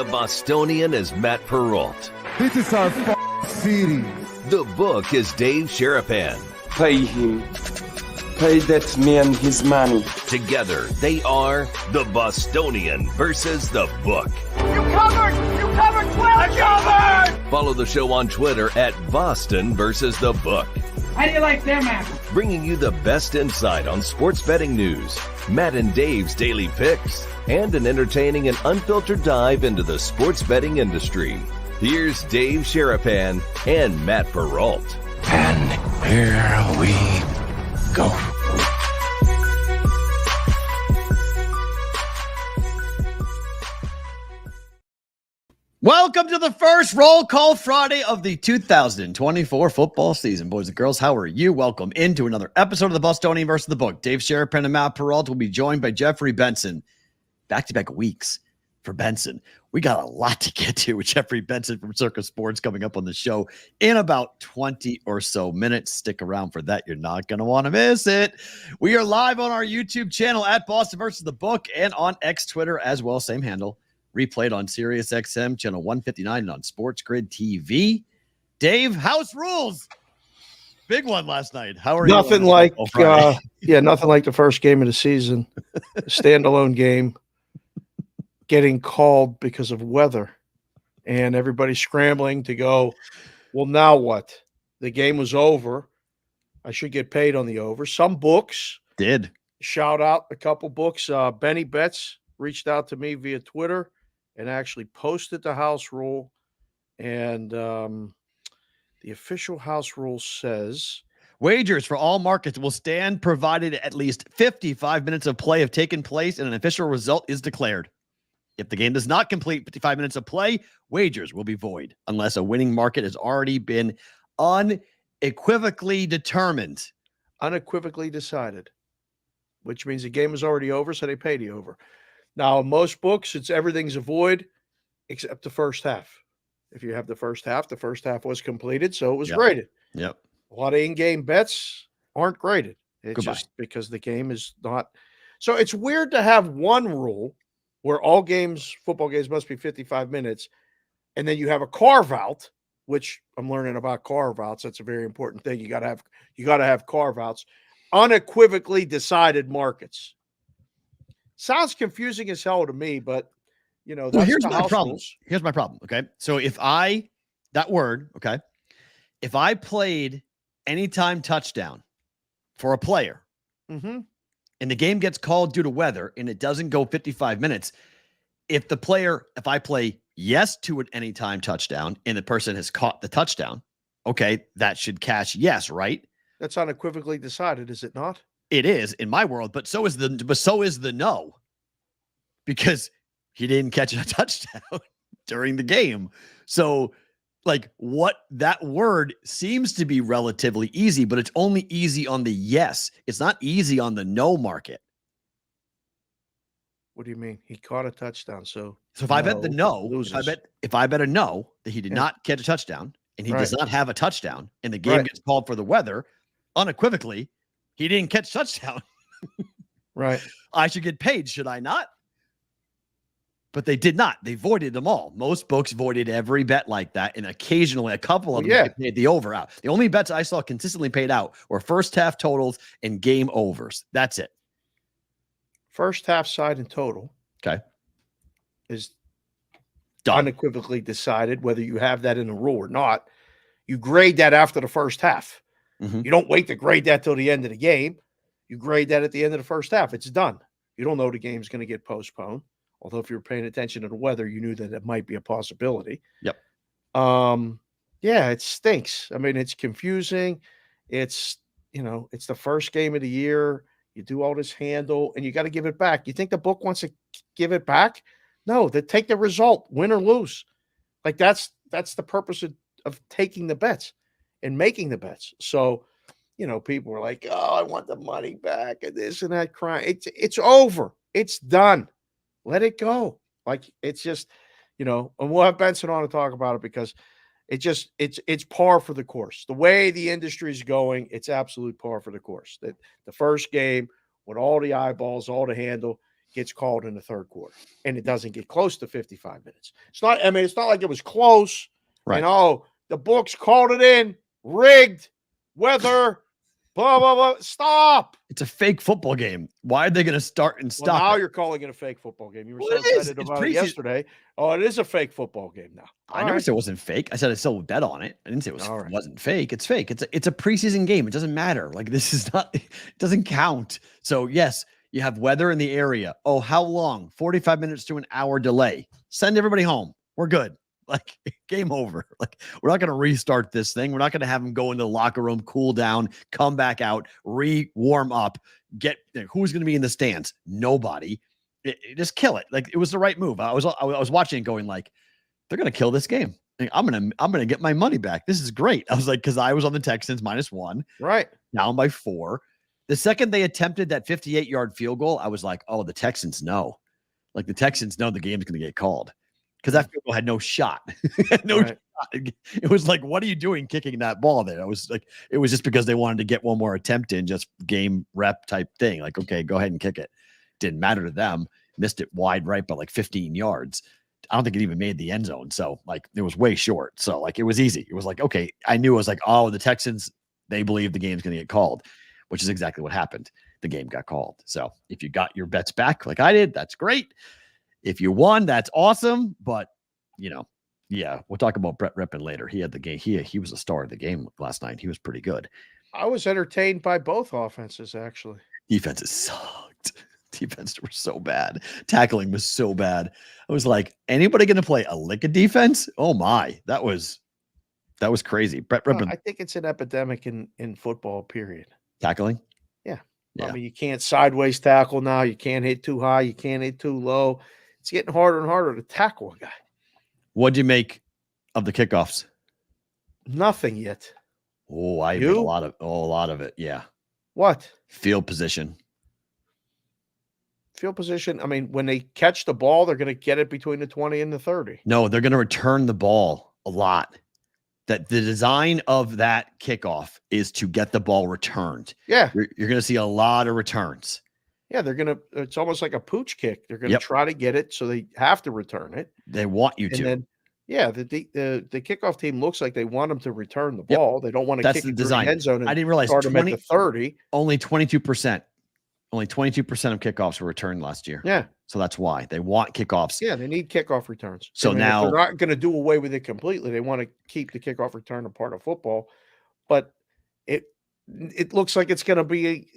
The Bostonian is Matt Perrault. This is our city. The book is Dave Sherapan. Pay him. Pay that man his money. Together, they are The Bostonian versus The Book. You covered! You covered! 12 covered! Follow the show on Twitter at Boston versus The Book. How do you like them apples? Bringing you the best insight on sports betting news, Matt and Dave's daily picks, and an entertaining and unfiltered dive into the sports betting industry. Here's Dave Sherapan and Matt Perrault. And here we go. Welcome to the first Roll Call Friday of the 2024 football season. Boys and girls, how are you? Welcome into another episode of the Bostonian versus the Book. Dave Sherapan and Matt Perrault will be joined by Jeffrey Benson. Back-to-back weeks for Benson. We got a lot to get to with Jeffrey Benson from Circus Sports coming up on the show in about 20 or so minutes. Stick around for that. You're not going to want to miss it. We are live on our YouTube channel at Boston versus the Book and on X Twitter as well. Same handle. Replayed on Sirius XM, channel 159, and on Sports Grid TV. Dave, house rules. Big one last night. How are nothing you? Like, nothing like the first game of the season. A standalone game getting called because of weather. And everybody scrambling to go, well, now what? The game was over. I should get paid on the over. Some books did. Shout out a couple books. Benny Betts reached out to me via Twitter and actually posted the house rule. And the official house rule says wagers for all markets will stand provided at least 55 minutes of play have taken place and an official result is declared. If the game does not complete 55 minutes of play, wagers will be void unless a winning market has already been unequivocally determined. Unequivocally decided, which means the game is already over, so they pay the over. Now, in most books, everything's a void except the first half. If you have the first half was completed, so it was graded. Yep. A lot of in-game bets aren't graded. It's just because the game is not. So it's weird to have one rule where all games, football games, must be 55 minutes, and then you have a carve-out, which I'm learning about carve-outs. That's a very important thing. You got to have carve-outs. Unequivocally decided markets. Sounds confusing as hell to me, but that's here's the my house problem. rules. Here's my problem. Okay. So if I played anytime touchdown for a player and the game gets called due to weather and it doesn't go 55 minutes, if I play yes to an anytime touchdown and the person has caught the touchdown, okay, that should cash yes, right? That's unequivocally decided, is it not? It is in my world, but so is the no, because he didn't catch a touchdown during the game. So, what that word seems to be relatively easy, but it's only easy on the yes. It's not easy on the no market. What do you mean? He caught a touchdown. So if I bet the no, loses. if I bet a no that he did not catch a touchdown and he does not have a touchdown and the game gets called for the weather, unequivocally, he didn't catch touchdown. Right. I should get paid, should I not? But they did not. They voided them all. Most books voided every bet like that, and occasionally a couple of them paid the over out. The only bets I saw consistently paid out were first half totals and game overs. That's it. First half side and total. Okay. Is done. Unequivocally decided whether you have that in the rule or not. You grade that after the first half. You don't wait to grade that till the end of the game. You grade that at the end of the first half. It's done. You don't know the game's going to get postponed. Although if you were paying attention to the weather, you knew that it might be a possibility. Yep. It stinks. I mean, it's confusing. It's the first game of the year. You do all this handle, and you got to give it back. You think the book wants to give it back? No, they take the result, win or lose. That's the purpose of taking the bets and making the bets. So, people are like, oh, I want the money back and this and that crying. It's over. It's done. Let it go. It's just, and we'll have Benson on to talk about it because it's par for the course. The way the industry is going, it's absolute par for the course. That the first game with all the eyeballs, all the handle, gets called in the third quarter, and it doesn't get close to 55 minutes. It's not like it was close. Right. And the books called it in, rigged, weather, blah, blah, blah. Stop. It's a fake football game. Why are they going to start and stop? Now it? you're calling it a fake football game. You were Well, so it is. excited It's about it yesterday. Oh, it is a fake football game now. I never said it wasn't fake. I said I still would bet on it. I didn't say it wasn't fake. It's fake. It's a preseason game. It doesn't matter. Like, this is not, it doesn't count. So yes, you have weather in the area. Oh, how long? 45 minutes to an hour delay. Send everybody home. We're good. Like, game over. Like, we're not going to restart this thing. We're not going to have them go into the locker room, cool down, come back out, warm up, who's going to be in the stands? Nobody. Just kill it. Like, it was the right move. I was watching it going like, they're going to kill this game. Like, I'm going to get my money back. This is great. I was like, cause I was on the Texans -1, right? Down by 4. The second they attempted that 58-yard field goal, I was like, oh, the Texans know. Like, the Texans know the game's going to get called. Because that field goal had no shot. Shot. It was like, what are you doing kicking that ball there? I was like, it was just because they wanted to get one more attempt in, just game rep type thing. Like, okay, go ahead and kick it. Didn't matter to them. Missed it wide right by like 15 yards. I don't think it even made the end zone. So, like, it was way short. So, like, it was easy. It was like, okay, I knew. I was like, oh, the Texans, they believe the game's going to get called, which is exactly what happened. The game got called. So, if you got your bets back like I did, that's great. If you won, that's awesome. But, yeah, we'll talk about Brett Rippon later. He had the game. He was a star of the game last night. He was pretty good. I was entertained by both offenses, actually. Defenses sucked. Defense were so bad. Tackling was so bad. I was like, anybody going to play a lick of defense? Oh my, that was crazy. Brett Rippon. I think it's an epidemic in football, period. Tackling? Yeah. I mean, you can't sideways tackle now. You can't hit too high. You can't hit too low. It's getting harder and harder to tackle a guy. What'd you make of the kickoffs? Nothing yet. Oh, I made a lot of it. Yeah. What? Field position. Field position. I mean, when they catch the ball, they're going to get it between the 20 and the 30. No, they're going to return the ball a lot. That the design of that kickoff is to get the ball returned. Yeah. You're going to see a lot of returns. Yeah, it's almost like a pooch kick. They're going to try to get it, so they have to return it. They want you to. Then, the kickoff team looks like they want them to return the ball. They don't want to kick it through the end zone. I didn't realize start them at the 30. Only 22%. Only 22% of kickoffs were returned last year. Yeah. So that's why they want kickoffs. Yeah, they need kickoff returns. So now they're not going to do away with it completely. They want to keep the kickoff return a part of football, but it looks like it's going to be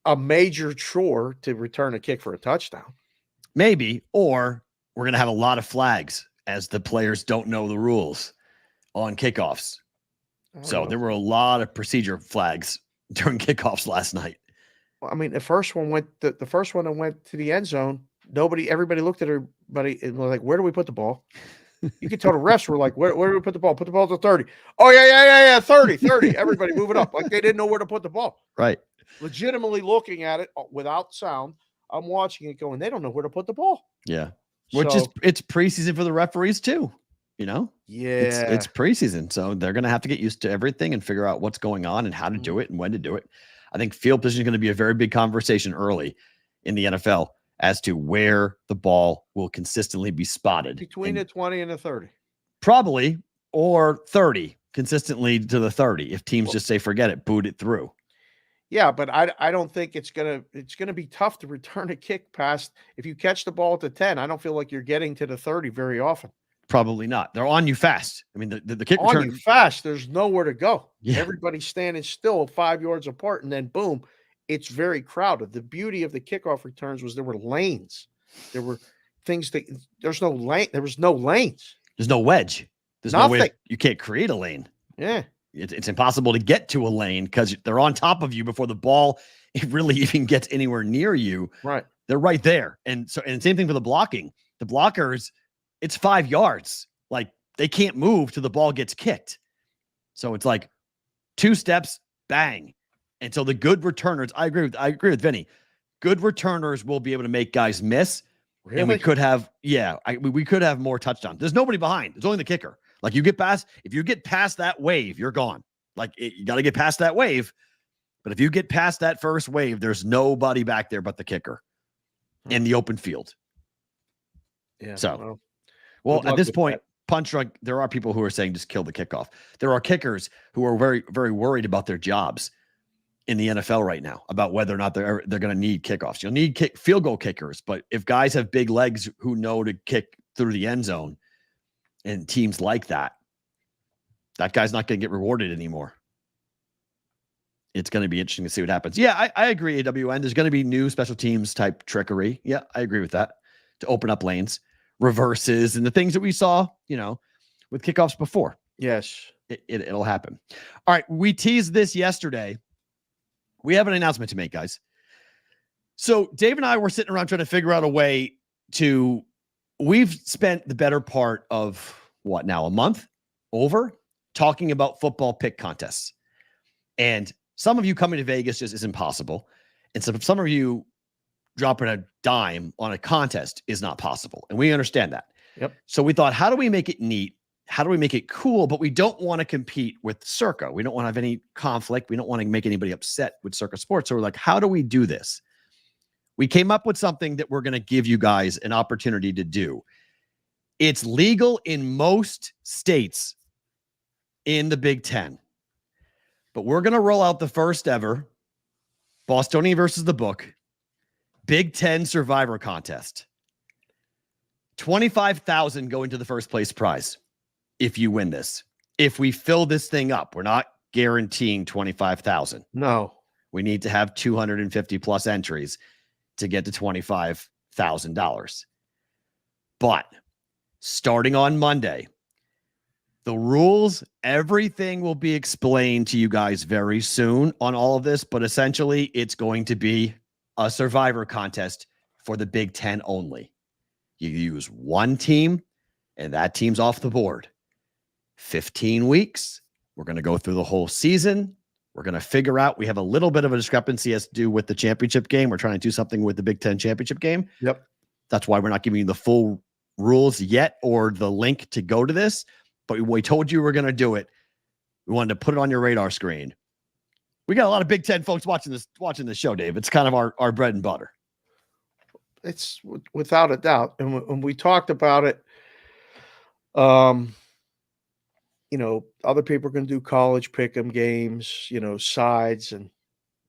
a major chore to return a kick for a touchdown. Maybe, or we're going to have a lot of flags as the players don't know the rules on kickoffs. So there were a lot of procedure flags during kickoffs last night. Well, I mean, the first one that went to the end zone. Everybody looked at everybody and was like, where do we put the ball? You could tell the refs were like, where do we put the ball? Put the ball to 30. Oh, yeah. 30. Everybody move it up. Like they didn't know where to put the ball. Right. Legitimately looking at it without sound. I'm watching it going, they don't know where to put the ball. Yeah. Which is, it's preseason for the referees too, Yeah. It's preseason. So they're going to have to get used to everything and figure out what's going on and how to do it and when to do it. I think field position is going to be a very big conversation early in the NFL as to where the ball will consistently be spotted. Between the 20 and the 30. Probably, or 30, consistently to the 30. If teams just say, forget it, boot it through. Yeah, but I don't think it's gonna be tough to return a kick past. If you catch the ball at the 10, I don't feel like you're getting to the 30 very often. Probably not. They're on you fast. I mean, the kick on return you fast. There's nowhere to go. Yeah. Everybody's standing still 5 yards apart, and then boom, it's very crowded. The beauty of the kickoff returns was there were lanes. There were things that there's no lane. There was no lanes. There's no wedge. There's nothing. No way you can't create a lane. Yeah. It's impossible to get to a lane because they're on top of you before the ball really even gets anywhere near you. Right. They're right there. And same thing for the blocking. The blockers, it's 5 yards. Like they can't move till the ball gets kicked. So it's like 2 steps, bang. And so the good returners, I agree with Vinny. Good returners will be able to make guys miss. Really? And we could have, we could have more touchdowns. There's nobody behind. There's only the kicker. Like if you get past that wave, you're gone. Like you got to get past that wave. But if you get past that first wave, there's nobody back there but the kicker. in the open field. Yeah. So, good well, at luck this with point, that. punch drunk, there are people who are saying just kill the kickoff. There are kickers who are very, very worried about their jobs in the NFL right now, about whether or not they're going to need kickoffs. You'll need field goal kickers, but if guys have big legs who know to kick through the end zone and teams like that, that guy's not going to get rewarded anymore. It's going to be interesting to see what happens. Yeah, I agree, AWN. There's going to be new special teams type trickery. Yeah, I agree with that, to open up lanes, reverses, and the things that we saw, with kickoffs before. Yes. It'll happen. All right, we teased this yesterday. We have an announcement to make, guys. So Dave and I were sitting around trying to figure out a way to, we've spent the better part of what now, a month over talking about football pick contests. And some of you coming to Vegas just is impossible. And so some of you dropping a dime on a contest is not possible. And we understand that. Yep. So we thought, how do we make it neat? How do we make it cool? But we don't want to compete with Circa. We don't want to have any conflict. We don't want to make anybody upset with Circa Sports. So we're like, how do we do this? We came up with something that we're going to give you guys an opportunity to do. It's legal in most states in the Big Ten. But we're going to roll out the first ever Bostonian versus the Book Big Ten Survivor Contest. $25,000 going to the first place prize if you win this. If we fill this thing up, we're not guaranteeing $25,000. No. We need to have 250 plus entries to get to $25,000. But starting on Monday, the rules, everything will be explained to you guys very soon on all of this, but essentially it's going to be a survivor contest for the Big Ten only. You use one team and that team's off the board. 15 weeks. We're going to go through the whole season. We're going to figure out, we have a little bit of a discrepancy as to do with the championship game. We're trying to do something with the Big Ten championship game. Yep. That's why we're not giving you the full rules yet or the link to go to this. But we told you we're going to do it. We wanted to put it on your radar screen. We got a lot of Big Ten folks watching this show, Dave. It's kind of our bread and butter. It's without a doubt. And when we talked about it, other people are going to do college pick'em games, sides and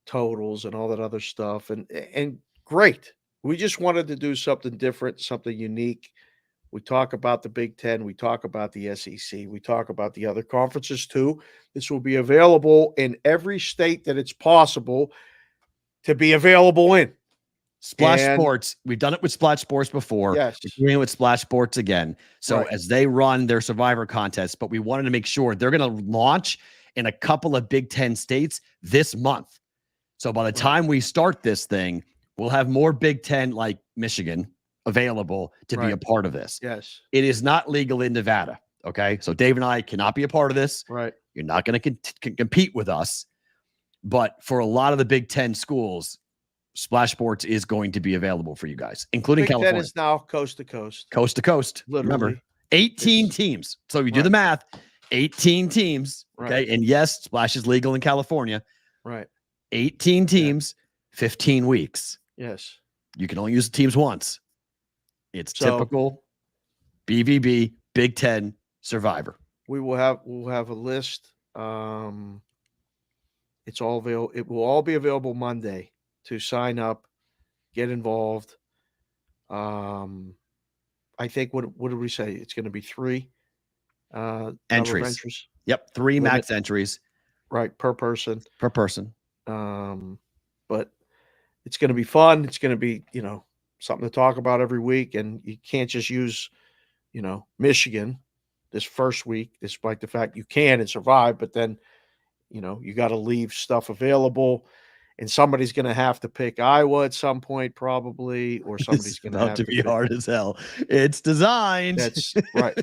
totals and all that other stuff. And great. We just wanted to do something different, something unique. We talk about the Big Ten. We talk about the SEC. We talk about the other conferences too. This will be available in every state that it's possible to be available in. Splash Sports. We've done it with Splash Sports before. Yes. We're doing it with Splash Sports again. So Right. as they run their Survivor contest, but we wanted to make sure they're going to launch in a couple of Big Ten states this month. So by the time we start this thing, we'll have more Big Ten like Michigan available to be a part of this. Yes. It is not legal in Nevada. Okay. So Dave and I cannot be a part of this. Right. You're not going to compete with us. But for a lot of the Big Ten schools, Splash Sports is going to be available for you guys, including Big California. Ten is now coast to coast. Coast to coast. Literally. Remember, 18 teams. So you do the math, 18 teams. Okay. Right. And yes, Splash is legal in California. Right. 18 teams, 15 weeks. Yes. You can only use the teams once. It's So- typical BVB Big Ten Survivor. We'll have a list. It's all available. It will all be available Monday to sign up, get involved. I think what did we say? It's going to be 3 number of Entries. Yep. 3 Limit. max entries right, per person. per person. But it's going to be fun. It's going to be, something to talk about every week. And you can't just use, Michigan this first week, despite the fact you can and survive, but then, you got to leave stuff available, and somebody's going to have to pick Iowa at some point, probably, or somebody's It's going to about have to be pick- hard as hell. It's designed. That's right.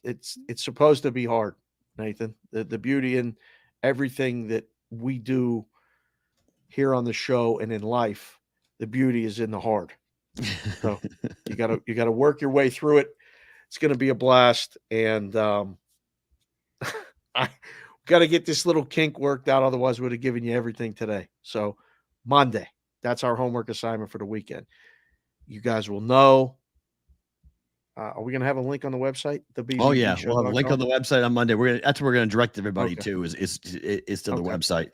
It's supposed to be hard, Nathan. The beauty in everything that we do here on the show and in life, the beauty is in the hard. So you gotta work your way through it. It's gonna be a blast, and I got to get this little kink worked out. Otherwise, we would have given you everything today. So Monday, That's our homework assignment for the weekend. You guys will know. Are we going to have a link on the website? Oh yeah, we'll have a link on the website on Monday. That's what we're going to direct everybody to is to the website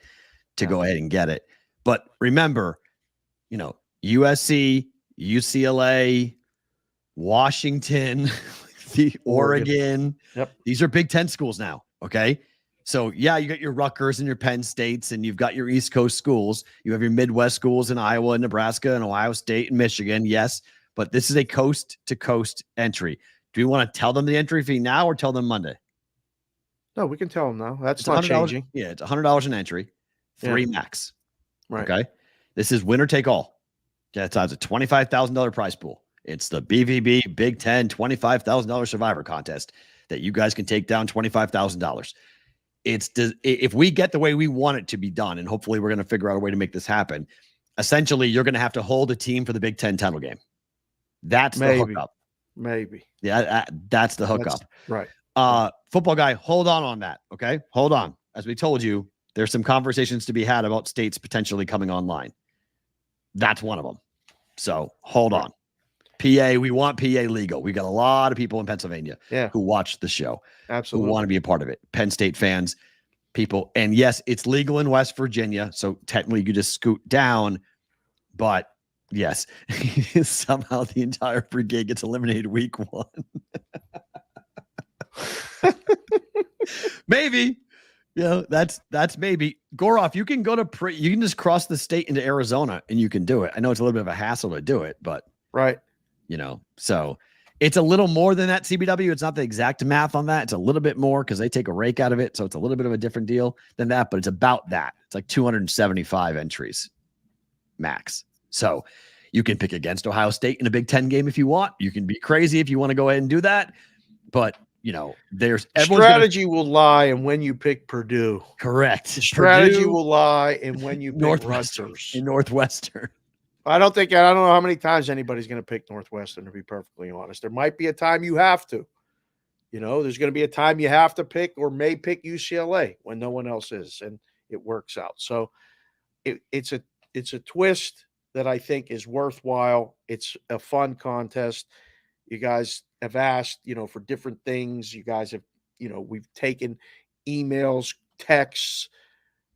to go ahead and get it. But remember, USC, UCLA, Washington, Oregon. Yep. These are Big Ten schools now. Okay. So yeah, you got your Rutgers and your Penn States, and you've got your East Coast schools. You have your Midwest schools in Iowa and Nebraska and Ohio State and Michigan. Yes. But this is a coast to coast entry. Do we want to tell them the entry fee now or tell them Monday? No, we can tell them now. That's not changing. Yeah. It's $100 an entry, 3 max. Right. Okay. This is winner take all. Yeah. It's a $25,000 prize pool. It's the BVB Big Ten $25,000 Survivor contest that you guys can take down $25,000. If we get the way we want it to be done, and hopefully we're going to figure out a way to make this happen, essentially you're going to have to hold a team for the Big Ten title game. That's the hookup. Maybe. Yeah, that's the hookup. Right. Football guy, hold on that. Okay. Hold on. As we told you, there's some conversations to be had about states potentially coming online. That's one of them. So hold on. PA, we want PA legal. We got a lot of people in Pennsylvania who watch the show. Absolutely. Who want to be a part of it. Penn State fans, people. And yes, it's legal in West Virginia. So technically you just scoot down. But yes, somehow the entire brigade gets eliminated week 1. Maybe. That's maybe. Goroff, you can go to you can just cross the state into Arizona and you can do it. I know it's a little bit of a hassle to do it, but right. So it's a little more than that CBW. It's not the exact math on that. It's a little bit more because they take a rake out of it. So it's a little bit of a different deal than that, but it's about that. It's like 275 entries max. So you can pick against Ohio State in a Big Ten game if you want. You can be crazy if you want to go ahead and do that. But, there's strategy will lie in when you pick Purdue. Correct. Strategy will lie in when you pick Rutgers. In Northwestern. I don't know how many times anybody's going to pick Northwestern, to be perfectly honest. There might be a time you have to. There's going to be a time you have to pick or may pick UCLA when no one else is, and it works out. So it's a twist that I think is worthwhile. It's a fun contest. You guys have asked, for different things. You guys have, we've taken emails, texts,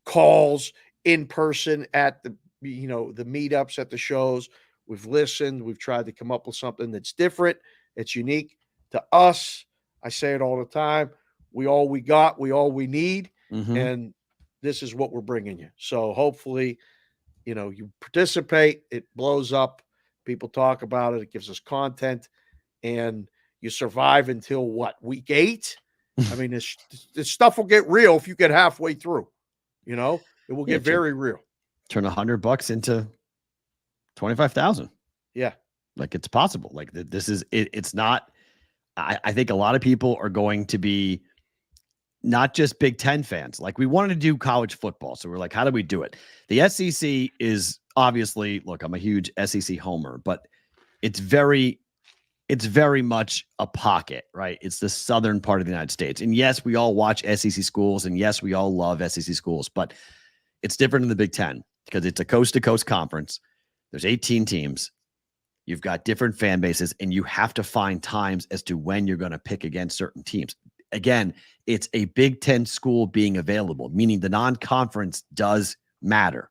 calls in person at the meetups at the shows. We've listened. We've tried to come up with something that's different. It's unique to us. I say it all the time. We all we got, we all we need. Mm-hmm. And this is what we're bringing you. So hopefully, you participate, it blows up. People talk about it. It gives us content, and you survive until week 8? I mean, this stuff will get real if you get halfway through. It will get very real. Turn $100 into 25,000. Yeah. Like it's possible. Like this is it. It's not, I think a lot of people are going to be not just Big Ten fans. Like we wanted to do college football. So we're like, how do we do it? The SEC is obviously, look, I'm a huge SEC homer, but it's very much a pocket, right? It's the southern part of the United States. And yes, we all watch SEC schools, and yes, we all love SEC schools, but it's different in the Big Ten because it's a coast-to-coast conference. There's 18 teams. You've got different fan bases, and you have to find times as to when you're going to pick against certain teams. Again, it's a Big Ten school being available, meaning the non-conference does matter.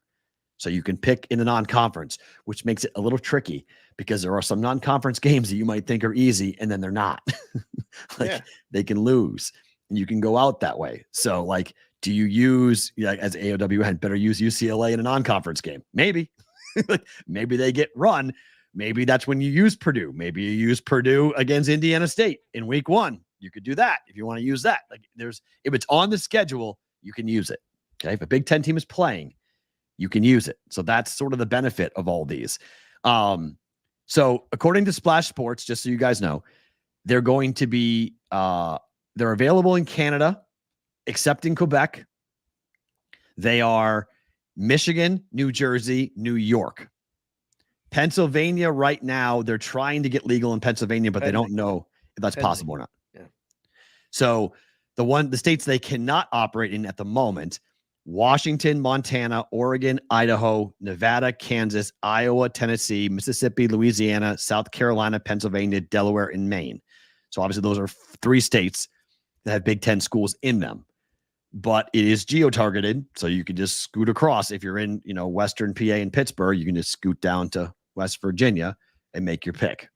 So you can pick in the non-conference, which makes it a little tricky because there are some non-conference games that you might think are easy, and then they're not. They can lose, and you can go out that way. So, do you use, as AOWN, better use UCLA in a non-conference game? Maybe. Maybe they get run. Maybe that's when you use Purdue. Maybe you use Purdue against Indiana State in week 1. You could do that if you want to use that. If it's on the schedule, you can use it. Okay. If a Big Ten team is playing, you can use it. So that's sort of the benefit of all these. So according to Splash Sports, just so you guys know, they're going to be, they're available in Canada, except in Quebec. They are Michigan, New Jersey, New York. Pennsylvania right now, they're trying to get legal in Pennsylvania, but they don't know if that's possible or not. Yeah. So the states they cannot operate in at the moment Washington, Montana, Oregon, Idaho, Nevada, Kansas, Iowa, Tennessee, Mississippi, Louisiana, South Carolina, Pennsylvania, Delaware, and Maine. So obviously those are 3 states that have Big Ten schools in them. But it is geo-targeted, so you can just scoot across. If you're in, Western PA and Pittsburgh, you can just scoot down to West Virginia and make your pick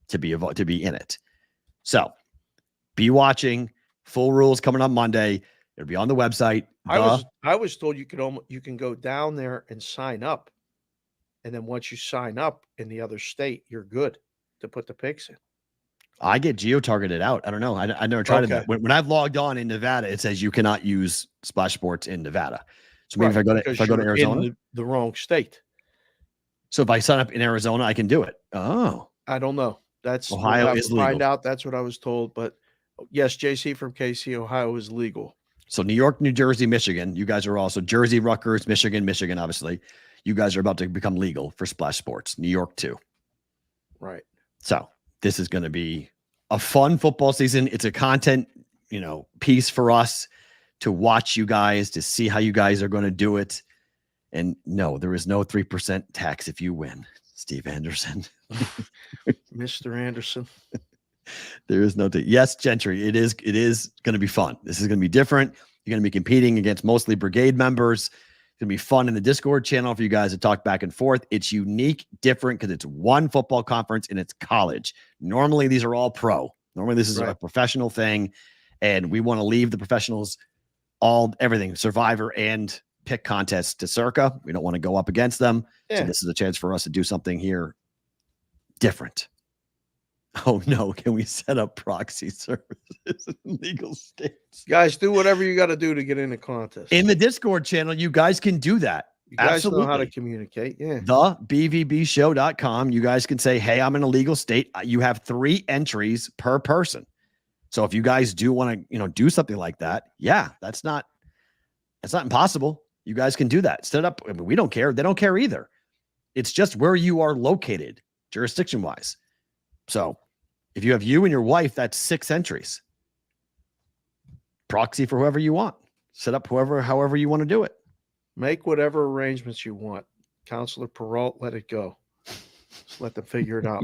to be in it. So be watching. Full rules coming on Monday. It'll be on the website. I was told you can go down there and sign up, and then once you sign up in the other state, you're good to put the picks in. I get geo-targeted out. I don't know. I never tried it. When I've logged on in Nevada, it says you cannot use Splash Sports in Nevada. So maybe if I go to Arizona, in the wrong state. So if I sign up in Arizona, I can do it. Oh, I don't know. That's Ohio is legal. Find out. That's what I was told. But yes, JC from KC, Ohio is legal. So New York, New Jersey, Michigan. You guys are also Jersey, Rutgers, Michigan, obviously. You guys are about to become legal for Splash Sports. New York too. Right. So this is going to be a fun football season. It's a content, piece for us to watch you guys, to see how you guys are going to do it. And no, there is no 3% tax if you win, Steve Anderson. Mr. Anderson. There is no yes, Gentry. It is going to be fun. This is going to be different. You're going to be competing against mostly brigade members. It's going to be fun in the Discord channel for you guys to talk back and forth. It's unique, different because it's one football conference and it's college. Normally, these are all pro. Normally, this is a professional thing, and we want to leave the professionals everything, Survivor and pick contests to Circa. We don't want to go up against them. Yeah. So this is a chance for us to do something here different. Oh no, can we set up proxy services in legal states? Guys, do whatever you got to do to get in the contest. In the Discord channel, you guys can do that. You guys know how to communicate. Yeah. TheBVBshow.com. You guys can say, hey, I'm in a legal state. You have 3 entries per person. So if you guys do want to, do something like that, yeah, that's not impossible. You guys can do that. Set it up. I mean, we don't care. They don't care either. It's just where you are located, jurisdiction wise. So if you have you and your wife, that's 6 entries. Proxy for whoever you want. Set up however you want to do it. Make whatever arrangements you want. Counselor Peralt, let it go. Just let them figure it out.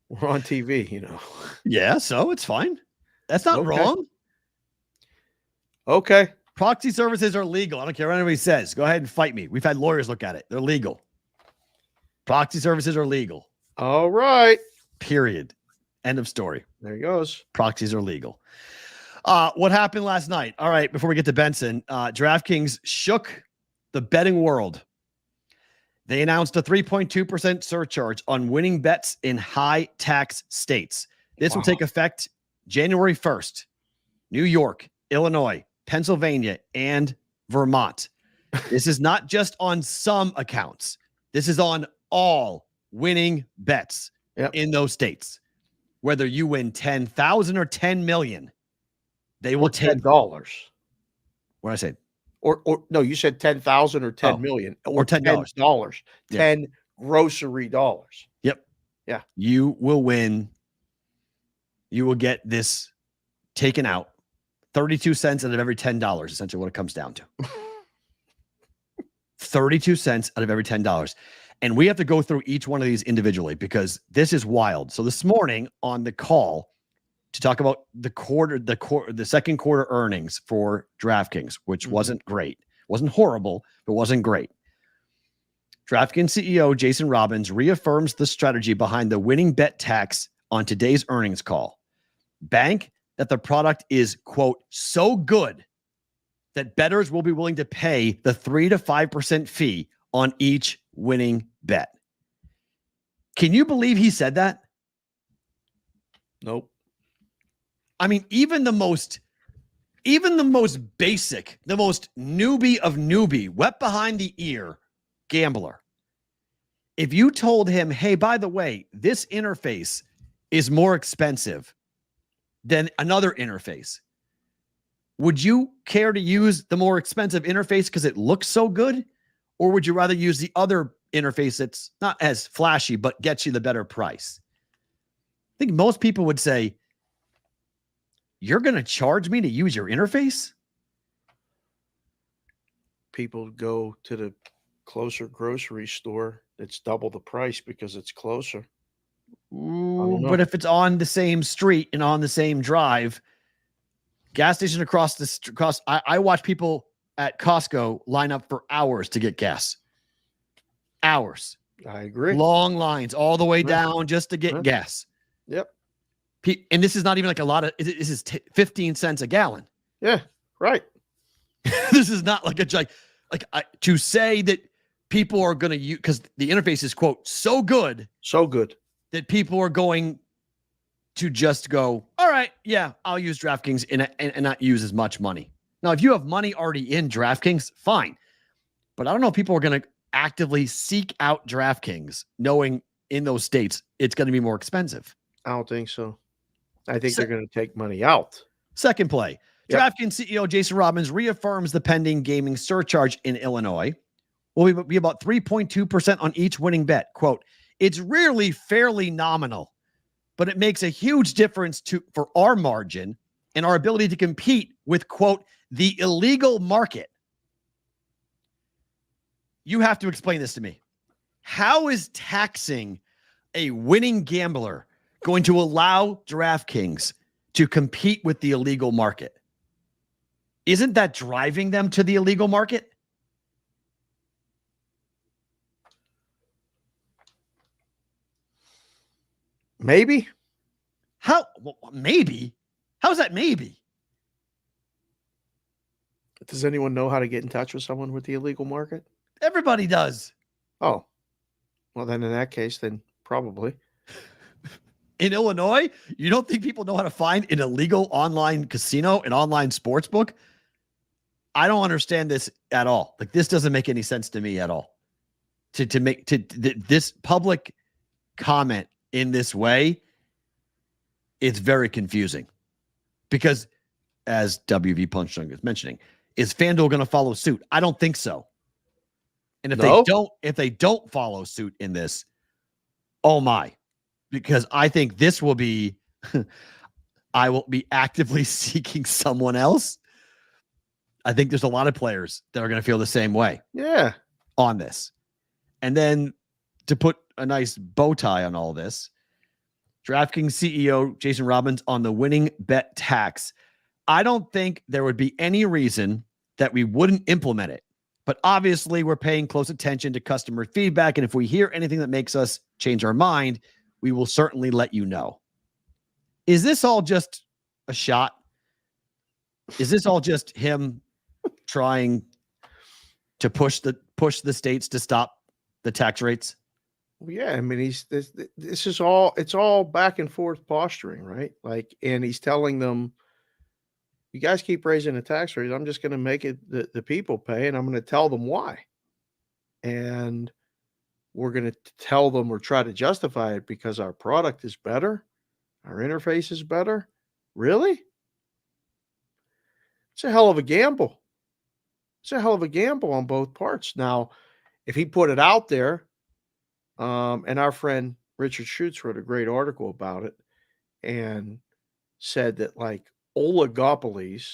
We're on TV, Yeah, so it's fine. That's not wrong. Okay. Proxy services are legal. I don't care what anybody says. Go ahead and fight me. We've had lawyers look at it. They're legal. Proxy services are legal. All right. Period. End of story. There he goes. Proxies are legal. What happened last night? All right, before we get to Benson, DraftKings shook the betting world. They announced a 3.2% surcharge on winning bets in high tax states. This will take effect January 1st. New York, Illinois, Pennsylvania, and Vermont. This is not just on some accounts. This is on all winning bets in those states. Whether you win 10,000 or 10 million, they will take $10. What I said? Or no, you said 10,000 or 10 million or $10. 10 grocery dollars. Yep. Yeah. You will win. You will get this taken out. 32 cents out of every $10, essentially what it comes down to. 32 cents out of every $10. And we have to go through each one of these individually because this is wild. So this morning on the call to talk about the second quarter earnings for DraftKings, which wasn't great. Wasn't horrible, but wasn't great. DraftKings CEO Jason Robbins reaffirms the strategy behind the winning bet tax on today's earnings call. Bank that the product is, quote, so good that bettors will be willing to pay the 3 to 5% fee on each winning bet. Can you believe he said that? Nope. I mean, even the most basic, the most newbie of newbie, wet behind the ear gambler. If you told him, hey, by the way, this interface is more expensive than another interface, would you care to use the more expensive interface because it looks so good? Or would you rather use the other interface that's not as flashy, but gets you the better price? I think most people would say, you're going to charge me to use your interface? people go to the closer grocery store that's double the price because it's closer. Ooh, but if it's on the same street and on the same drive, gas station across, I watch people at Costco line up for hours to get gas. Hours. I agree. Long lines all the way down just to get gas. Yep. And this is not even like a lot of, this is 15 cents a gallon. Yeah, right. This is not like to say that people are going to use, because the interface is, quote, so good that people are going to just go, all right, yeah, I'll use DraftKings and not use as much money. Now, if you have money already in DraftKings, fine. But I don't know if people are going to actively seek out DraftKings knowing in those states it's going to be more expensive. I don't think so. I think they're going to take money out. Second play. Yep. DraftKings CEO Jason Robbins reaffirms the pending gaming surcharge in Illinois will be about 3.2% on each winning bet. Quote, it's really fairly nominal, but it makes a huge difference for our margin and our ability to compete with, quote, the illegal market. You have to explain this to me. How is taxing a winning gambler going to allow DraftKings to compete with the illegal market? Isn't that driving them to the illegal market? Maybe. How? Well, maybe. How's that maybe? Does anyone know how to get in touch with someone with the illegal market? Everybody does. Oh. Well, then in that case, then probably. In Illinois, you don't think people know how to find an illegal online casino, an online sports book? I don't understand this at all. Like, this doesn't make any sense to me at all. To make this public comment in this way, it's very confusing. Because, as WV Punchline is mentioning, is FanDuel going to follow suit? I don't think so. And if they don't follow suit in this, oh my. Because I think this will be, I will be actively seeking someone else. I think there's a lot of players that are going to feel the same way. Yeah. On this. And then to put a nice bow tie on all this, DraftKings CEO Jason Robbins on the winning bet tax. I don't think there would be any reason that we wouldn't implement it. But obviously, we're paying close attention to customer feedback. And if we hear anything that makes us change our mind, we will certainly let you know. Is this all just a shot? Is this all just him trying to push the states to stop the tax rates? Well, yeah, I mean, this is all, it's all back and forth posturing, right? Like, and he's telling them, you guys keep raising the tax rates. I'm just going to make it the people pay, and I'm going to tell them why. And we're going to tell them or try to justify it because our product is better. Our interface is better. Really? It's a hell of a gamble. It's a hell of a gamble on both parts. Now, if he put it out there, and our friend Richard Schutz wrote a great article about it and said that, like, oligopolies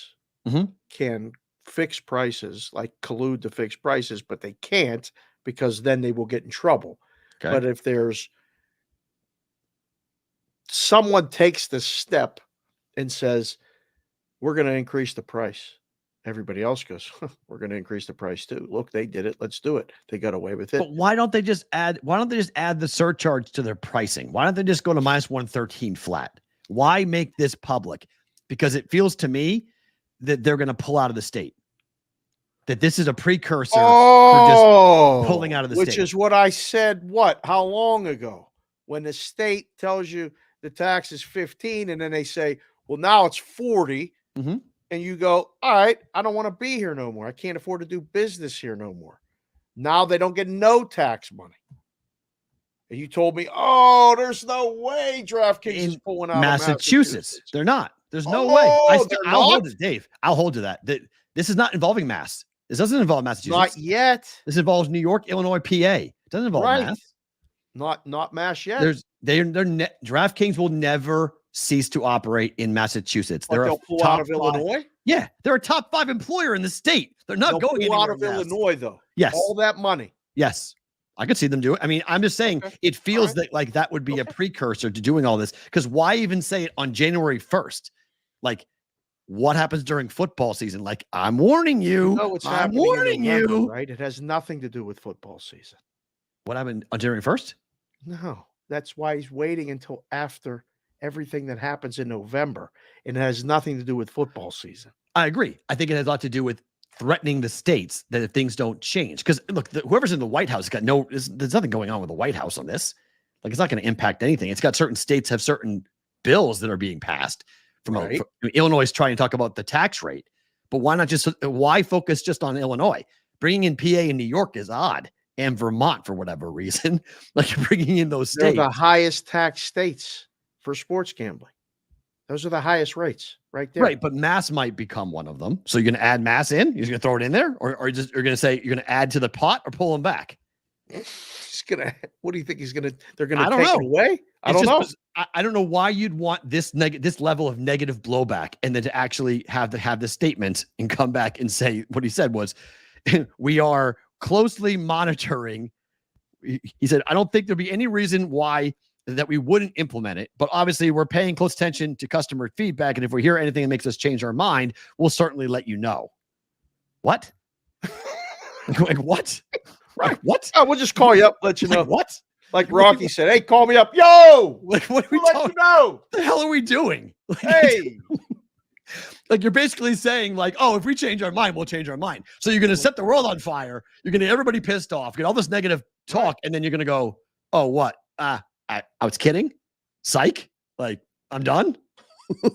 can fix prices, like collude to fix prices, but they can't because then they will get in trouble. Okay. But if there's someone takes the step and says, we're going to increase the price, everybody else goes, we're going to increase the price too. Look, they did it. Let's do it. They got away with it. But why don't they just add the surcharge to their pricing? Why don't they just go to minus 113 flat? Why make this public? Because it feels to me that they're going to pull out of the state. That this is a precursor for just pulling out of the state. Which is what I said, how long ago? When the state tells you the tax is 15 and then they say, well, now it's 40. And you go, all right, I don't want to be here no more. I can't afford to do business here no more. Now they don't get no tax money. And you told me, oh, there's no way DraftKings is pulling out Massachusetts. They're not. There's no way. I'll hold it, Dave. I'll hold to that. This is not involving Mass. This doesn't involve Massachusetts. Not yet. This involves New York, Illinois, PA. It doesn't involve Mass. Not Mass yet. DraftKings will never cease to operate in Massachusetts. They'll pull out of Illinois. Yeah, they're a top 5 employer in the state. They're not going pull anywhere out of Illinois, though. Yes. All that money. Yes. I could see them do it. I mean, I'm just saying it feels that like that would be a precursor to doing all this. Because why even say it on January 1st? Like, what happens during football season? Like, I'm warning you. No, it's I'm happening warning in November, you. right? It has nothing to do with football season. What happened on January 1st? No, that's why he's waiting until after everything that happens in November. It has nothing to do with football season. I agree. I think it has a lot to do with threatening the states that if things don't change, because look, whoever's in the White House has got there's nothing going on with the White House on this. Like, it's not going to impact anything. It's got certain states have certain bills that are being passed from Illinois is trying to talk about the tax rate, but why focus just on Illinois? Bringing in PA and New York is odd, and Vermont for whatever reason. Like, you're bringing in those states. They're the highest tax states for sports gambling. Those are the highest rates right there. Right, but Mass might become one of them. So you're going to add Mass in? You're going to throw it in there? Or you're going to say you're going to add to the pot or pull them back? What do you think they're going to take it away? I don't know. I don't know why you'd want this level of negative blowback and then to actually have the statement and come back and say what he said was, we are closely monitoring. He said, I don't think there'd be any reason why that we wouldn't implement it, but obviously we're paying close attention to customer feedback. And if we hear anything that makes us change our mind, we'll certainly let you know. What? Like, what? Right. What? Oh, we'll just call you up, let you know. What? Like Rocky said, hey, call me up. Yo! Like, what are we talking about? What the hell are we doing? Like, hey! Like, you're basically saying, like, oh, if we change our mind, we'll change our mind. So you're going to set the world on fire. You're going to get everybody pissed off, get all this negative talk, and then you're going to go, oh, what? I was kidding. Psych. Like, I'm done.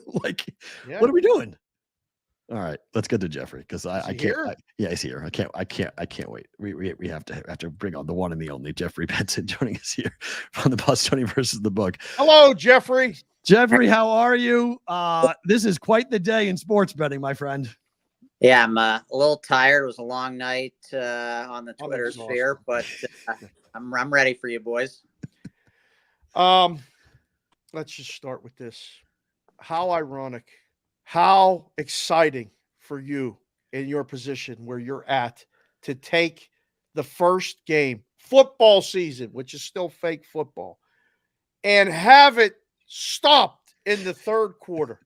Like, what are we doing? All right, let's get to Jeffrey because I can't. Yeah, he's here. I can't wait. We have to bring on the one and the only Jeffrey Benson joining us here from the Bus Tony versus the Book. Hello, Jeffrey. Jeffrey, how are you? This is quite the day in sports betting, my friend. Yeah, I'm a little tired. It was a long night on the Twitter sphere, but I'm ready for you, boys. Let's just start with this. How ironic, how exciting for you in your position where you're at to take the first game, football season, which is still fake football, and have it stopped in the third quarter.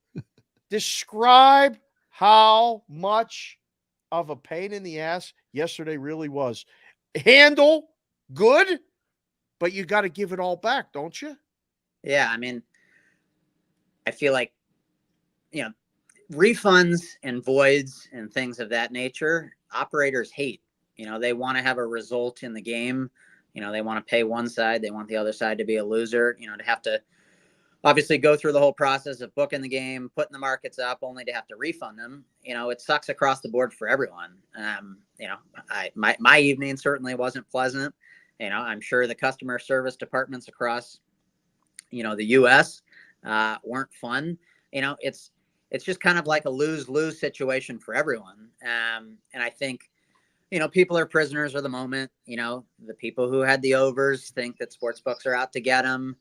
Describe how much of a pain in the ass yesterday really was. Handle good, but you got to give it all back, don't you? Yeah, I mean, I feel like, refunds and voids and things of that nature, operators hate. They want to have a result in the game. They want to pay one side. They want the other side to be a loser, to have to obviously go through the whole process of booking the game, putting the markets up, only to have to refund them. It sucks across the board for everyone. My evening certainly wasn't pleasant. I'm sure the customer service departments across, the U.S. Weren't fun. It's just kind of like a lose-lose situation for everyone. And I think, people are prisoners of the moment. The people who had the overs think that sportsbooks are out to get them.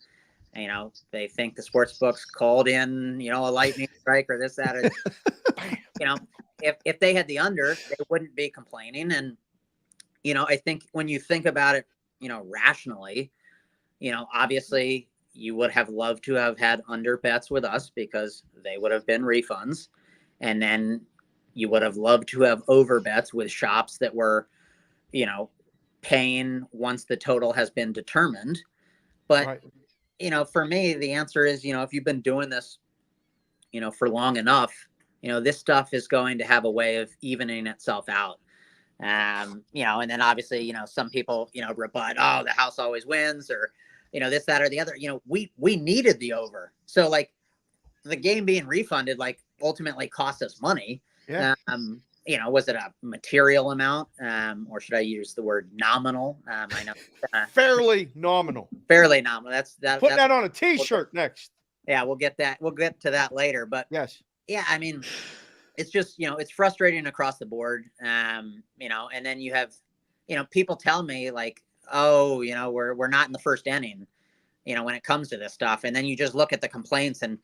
They think the sportsbooks called in, a lightning strike or this, that. If they had the under, they wouldn't be complaining. And, I think when you think about it, rationally, obviously you would have loved to have had under bets with us because they would have been refunds. And then you would have loved to have over bets with shops that were, paying once the total has been determined. But, right. For me, the answer is, if you've been doing this, for long enough, this stuff is going to have a way of evening itself out. And then obviously, some people, rebut, oh, the house always wins or, this, that, or the other. We needed the over. So like the game being refunded, like ultimately cost us money. Yeah. Was it a material amount? Or should I use the word nominal? I know. Fairly nominal. Fairly nominal. Put that on a t-shirt next. Yeah, we'll get to that later. But yes. Yeah, I mean, it's just, it's frustrating across the board. And then you have, people tell me like, oh, we're not in the first inning, when it comes to this stuff. And then you just look at the complaints and,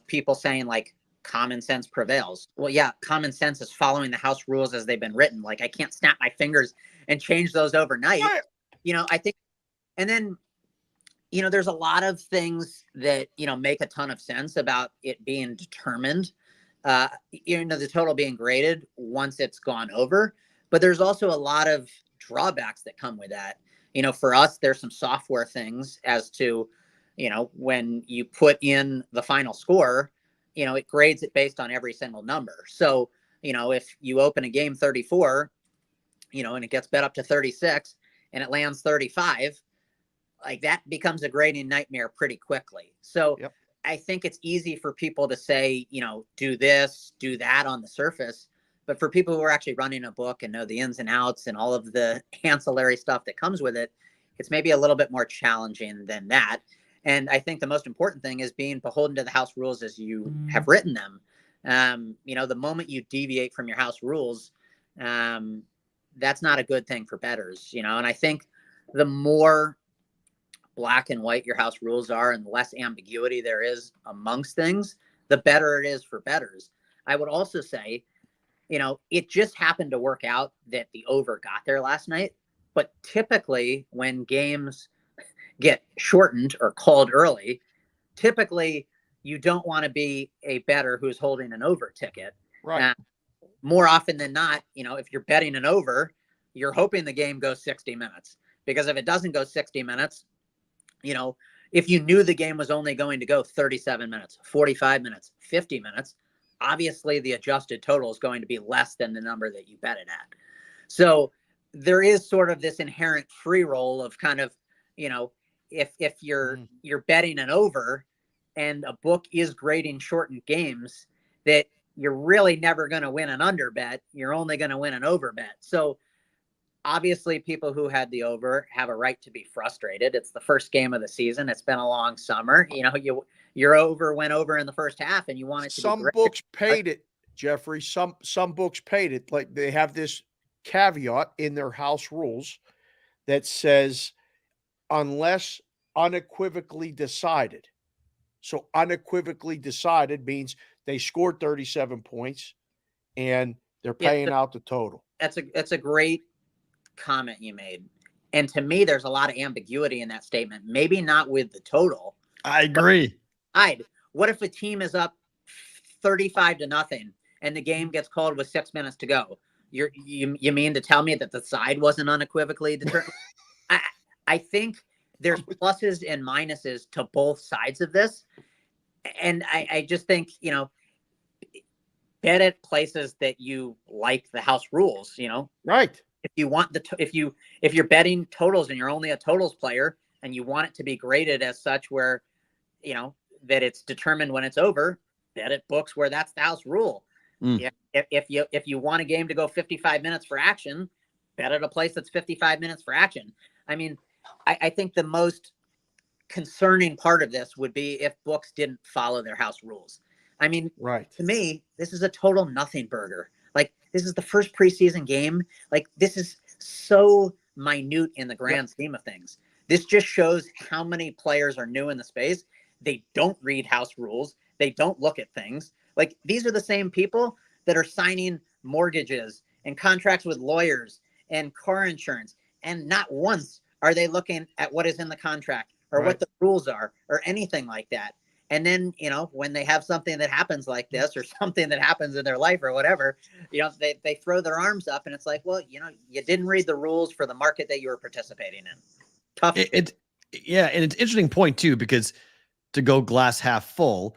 people saying like common sense prevails. Well, yeah, common sense is following the house rules as they've been written. Like, I can't snap my fingers and change those overnight. I think, and then, there's a lot of things that, make a ton of sense about it being determined, the total being graded once it's gone over. But there's also a lot of drawbacks that come with that. For us, there's some software things as to, when you put in the final score, it grades it based on every single number. So, if you open a game 34, and it gets bet up to 36 and it lands 35, like that becomes a grading nightmare pretty quickly. So Yep. I think it's easy for people to say, do this, do that on the surface. But for people who are actually running a book and know the ins and outs and all of the ancillary stuff that comes with it, it's maybe a little bit more challenging than that. And I think the most important thing is being beholden to the house rules as you have written them. The moment you deviate from your house rules, that's not a good thing for bettors, and I think the more black and white your house rules are and the less ambiguity there is amongst things, the better it is for bettors. I would also say, it just happened to work out that the over got there last night. But typically when games get shortened or called early, typically you don't want to be a bettor who's holding an over ticket. Right. More often than not, if you're betting an over, you're hoping the game goes 60 minutes. Because if it doesn't go 60 minutes, if you knew the game was only going to go 37 minutes, 45 minutes, 50 minutes, obviously the adjusted total is going to be less than the number that you bet it at. So there is sort of this inherent free roll of kind of, if you're betting an over and a book is grading shortened games, that you're really never going to win an under bet. You're only going to win an over bet. So obviously people who had the over have a right to be frustrated. It's the first game of the season. It's been a long summer. Your over went over in the first half and you want it to Some be great. books paid it, Jeffrey. Some books paid it. Like they have this caveat in their house rules that says unless unequivocally decided. So unequivocally decided means they scored 37 points and they're paying out the total. That's a great comment you made. And to me, there's a lot of ambiguity in that statement. Maybe not with the total. I agree. What if a team is up 35-0 and the game gets called with 6 minutes to go? You mean to tell me that the side wasn't unequivocally determined? I think there's pluses and minuses to both sides of this. And I just think, bet at places that you like the house rules, Right. If you want if you're betting totals and you're only a totals player and you want it to be graded as such where, that it's determined when it's over, bet at books where that's the house rule. Yeah. If you want a game to go 55 minutes for action, bet at a place that's 55 minutes for action. I mean, I think the most concerning part of this would be if books didn't follow their house rules. I mean, right. To me, this is a total nothing burger. Like, this is the first preseason game. Like, this is so minute in the grand scheme of things. This just shows how many players are new in the space. They don't read house rules. They don't look at things. Like, these are the same people that are signing mortgages and contracts with lawyers and car insurance. And not once are they looking at what is in the contract or what the rules are or anything like that. And then, when they have something that happens like this or something that happens in their life or whatever, they throw their arms up and it's like, well, you didn't read the rules for the market that you were participating in. Tough. And it's an interesting point too, because to go glass half full,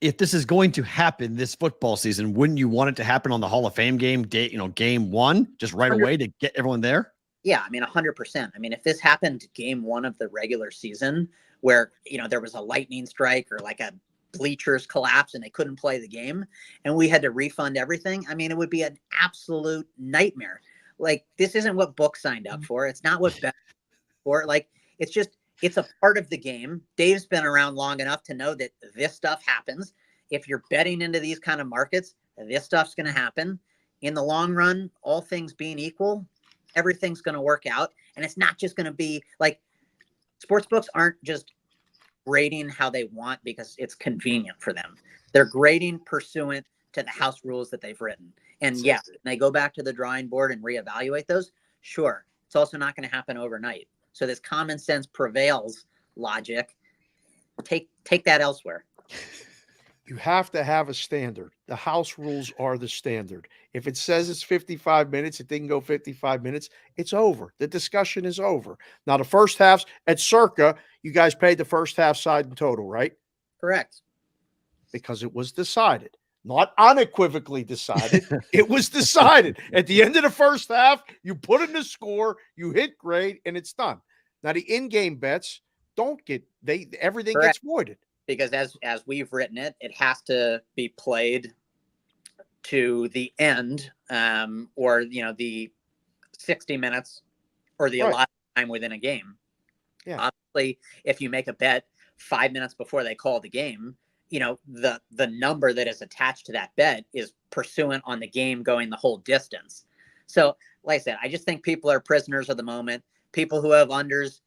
if this is going to happen this football season, wouldn't you want it to happen on the Hall of Fame game day, game one, just right away to get everyone there? Yeah, I mean, 100%. I mean, if this happened game one of the regular season where, there was a lightning strike or like a bleachers collapse and they couldn't play the game and we had to refund everything, I mean, it would be an absolute nightmare. Like, this isn't what Book signed up for. It's not what Bet for. Like, it's a part of the game. Dave's been around long enough to know that this stuff happens. If you're betting into these kind of markets, this stuff's going to happen. In the long run, all things being equal, everything's going to work out. And it's not just going to be like, sports books aren't just grading how they want because it's convenient for them. They're grading pursuant to the house rules that they've written. And yes, they go back to the drawing board and reevaluate those. Sure. It's also not going to happen overnight. So this common sense prevails logic. Take that elsewhere. You have to have a standard. The house rules are the standard. If it says it's 55 minutes, it didn't go 55 minutes, it's over. The discussion is over. Now, the first half's at Circa, you guys paid the first half side in total, right? Correct. Because it was decided. Not unequivocally decided. It was decided. At the end of the first half, you put in the score, you hit grade, and it's done. Now, the in-game bets everything Correct. gets voided. Because as we've written it, it has to be played to the end, or the 60 minutes or the allotted time within a game. Yeah. Obviously, if you make a bet 5 minutes before they call the game, the number that is attached to that bet is pursuant on the game going the whole distance. So, like I said, I just think people are prisoners of the moment. People who have unders,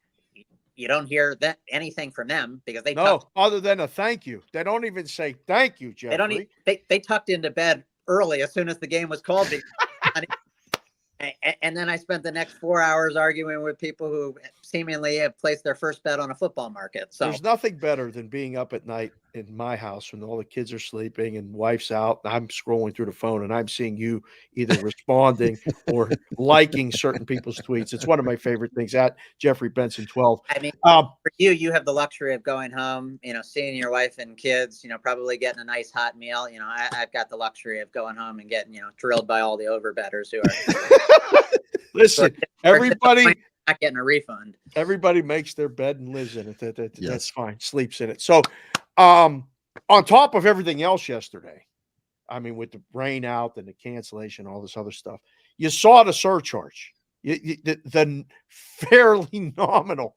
you don't hear anything from them because they other than a thank you. They don't even say thank you, Jeffrey. They tucked into bed early as soon as the game was called. And then I spent the next 4 hours arguing with people who seemingly have placed their first bet on a football market. So there's nothing better than being up at night in my house when all the kids are sleeping and wife's out. And I'm scrolling through the phone and I'm seeing you either responding or liking certain people's tweets. It's one of my favorite things at Jeffrey Benson 12. I mean, for you have the luxury of going home, seeing your wife and kids, probably getting a nice hot meal. I've got the luxury of going home and getting, drilled by all the overbettors who are. Listen, everybody not getting a refund. Everybody makes their bed and lives in it. That's fine. Sleeps in it. So, on top of everything else yesterday, I mean, with the rain out and the cancellation, all this other stuff, you saw the surcharge, the fairly nominal.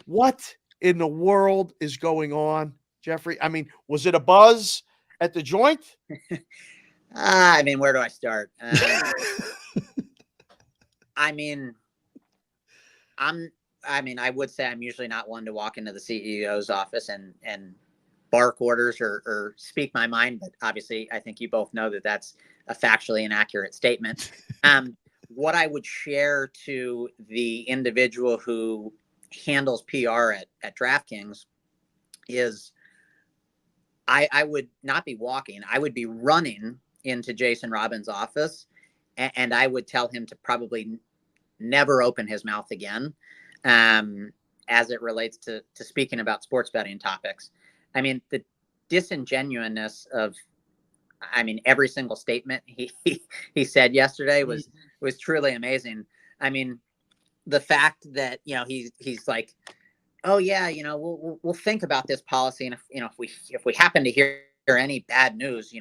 What in the world is going on, Jeffrey? I mean, was it a buzz at the joint? I mean, where do I start? I would say I'm usually not one to walk into the CEO's office and bark orders or speak my mind, but obviously I think you both know that that's a factually inaccurate statement. What I would share to the individual who handles PR at Draftkings is I would not be walking. I would be running into Jason Robbins' office, and I would tell him to probably never open his mouth again as it relates to speaking about sports betting topics. I mean, the disingenuousness of, every single statement he said yesterday was truly amazing. I mean, the fact that, he's like, oh yeah, we'll think about this policy. And if we happen to hear any bad news,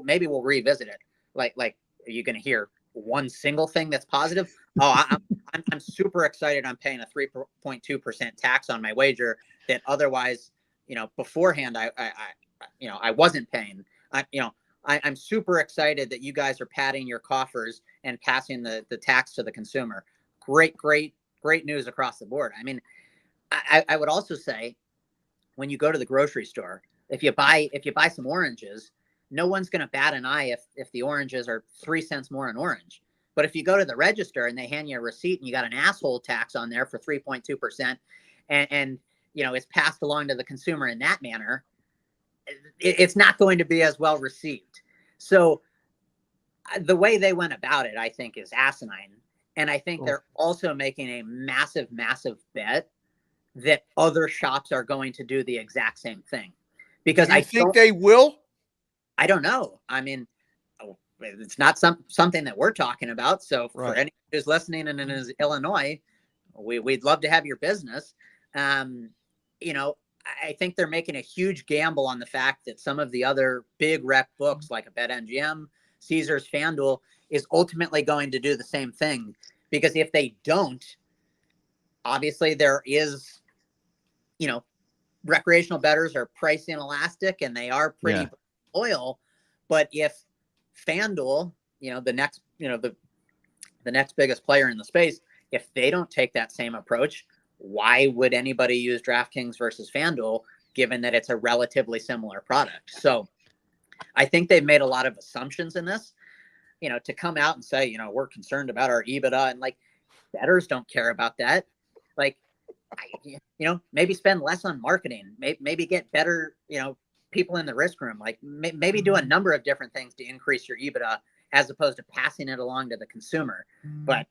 maybe we'll revisit it. Like, are you going to hear one single thing that's positive? Oh, I'm super excited. I'm paying a 3.2% tax on my wager that otherwise, beforehand, I wasn't paying. I'm super excited that you guys are padding your coffers and passing the tax to the consumer. Great news across the board. I mean, I would also say when you go to the grocery store, if you buy some oranges, no one's going to bat an eye if the oranges are 3 cents more an orange. But if you go to the register and they hand you a receipt and you got an asshole tax on there for 3.2% and it's passed along to the consumer in that manner, it's not going to be as well received. So the way they went about it, I think, is asinine. And I think they're also making a massive, massive bet that other shops are going to do the exact same thing. Because I think they will. I don't know. I mean, it's not something that we're talking about. So for anyone who's listening and is Illinois, we'd love to have your business. I think they're making a huge gamble on the fact that some of the other big rec books like a BetMGM, Caesars, FanDuel is ultimately going to do the same thing. Because if they don't, obviously there is, recreational bettors are price inelastic and they are pretty loyal. But if FanDuel, the next biggest player in the space, if they don't take that same approach, why would anybody use DraftKings versus FanDuel? given that it's a relatively similar product. So I think they've made a lot of assumptions in this, to come out and say, we're concerned about our EBITDA, and like, bettors don't care about that. Like, maybe spend less on marketing, maybe get better, people in the risk room, like maybe do a number of different things to increase your EBITDA as opposed to passing it along to the consumer. But,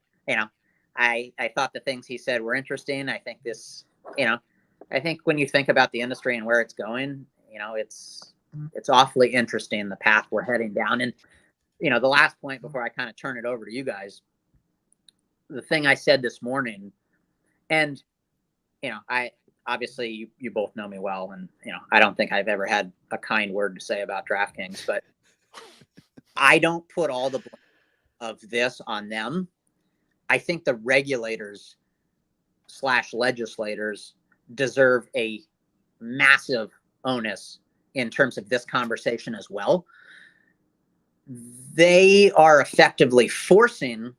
I thought the things he said were interesting. I think this, I think when you think about the industry and where it's going, it's awfully interesting, the path we're heading down. And, the last point before I kind of turn it over to you guys, the thing I said this morning, and, I obviously you both know me well, and, I don't think I've ever had a kind word to say about DraftKings, but I don't put all the blame of this on them. I think the regulators / legislators deserve a massive onus in terms of this conversation as well. They are effectively forcing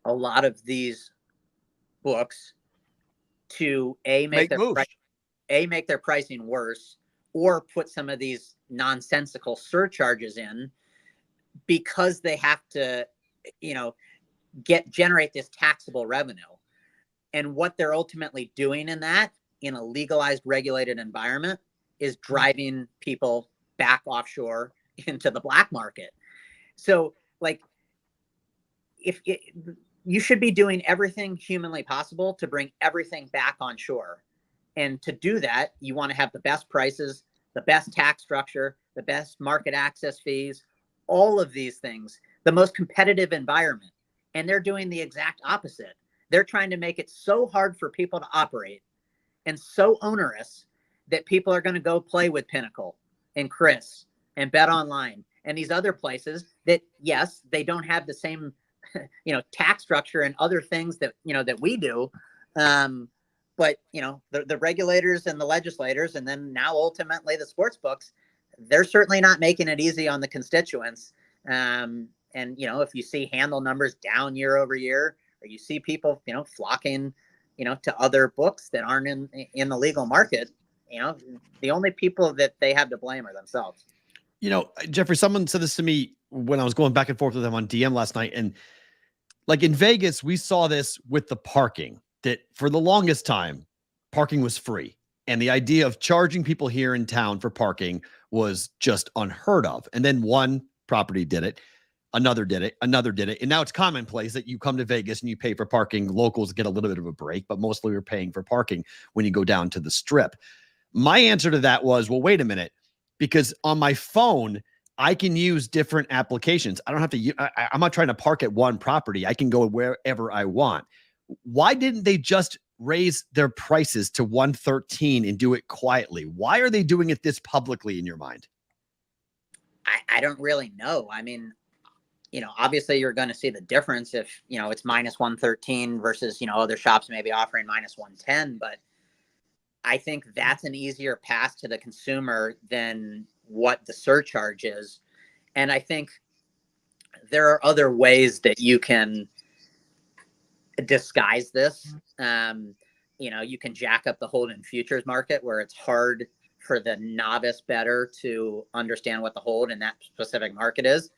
a lot of these books to make their pricing worse, or put some of these nonsensical surcharges in, because they have to, generate this taxable revenue. And what they're ultimately doing in a legalized, regulated environment is driving people back offshore into the black market. So, like, you should be doing everything humanly possible to bring everything back on shore. And to do that, you want to have the best prices, the best tax structure, the best market access fees, all of these things, the most competitive environment. And they're doing the exact opposite. They're trying to make it so hard for people to operate and so onerous that people are going to go play with Pinnacle and Chris and Bet Online and these other places that, yes, they don't have the same, tax structure and other things that, that we do. But, the regulators and the legislators, and then now ultimately the sports books, they're certainly not making it easy on the constituents. And, if you see handle numbers down year over year, or you see people, flocking, to other books that aren't in the legal market, the only people that they have to blame are themselves. Jeffrey, someone said this to me when I was going back and forth with them on DM last night. And like in Vegas, we saw this with the parking, that for the longest time, parking was free. And the idea of charging people here in town for parking was just unheard of. And then one property did it. Another did it. Another did it. And now it's commonplace that you come to Vegas and you pay for parking. Locals get a little bit of a break, but mostly you're paying for parking when you go down to the strip. My answer to that was, well, wait a minute, because on my phone, I can use different applications. I don't have to, I'm not trying to park at one property. I can go wherever I want. Why didn't they just raise their prices to $113 and do it quietly? Why are they doing it this publicly in your mind? I don't really know. I mean, obviously you're going to see the difference if, it's minus 113 versus, other shops maybe offering minus 110. But I think that's an easier pass to the consumer than what the surcharge is. And I think there are other ways that you can disguise this. You can jack up the hold and futures market, where it's hard for the novice bettor to understand what the hold in that specific market is.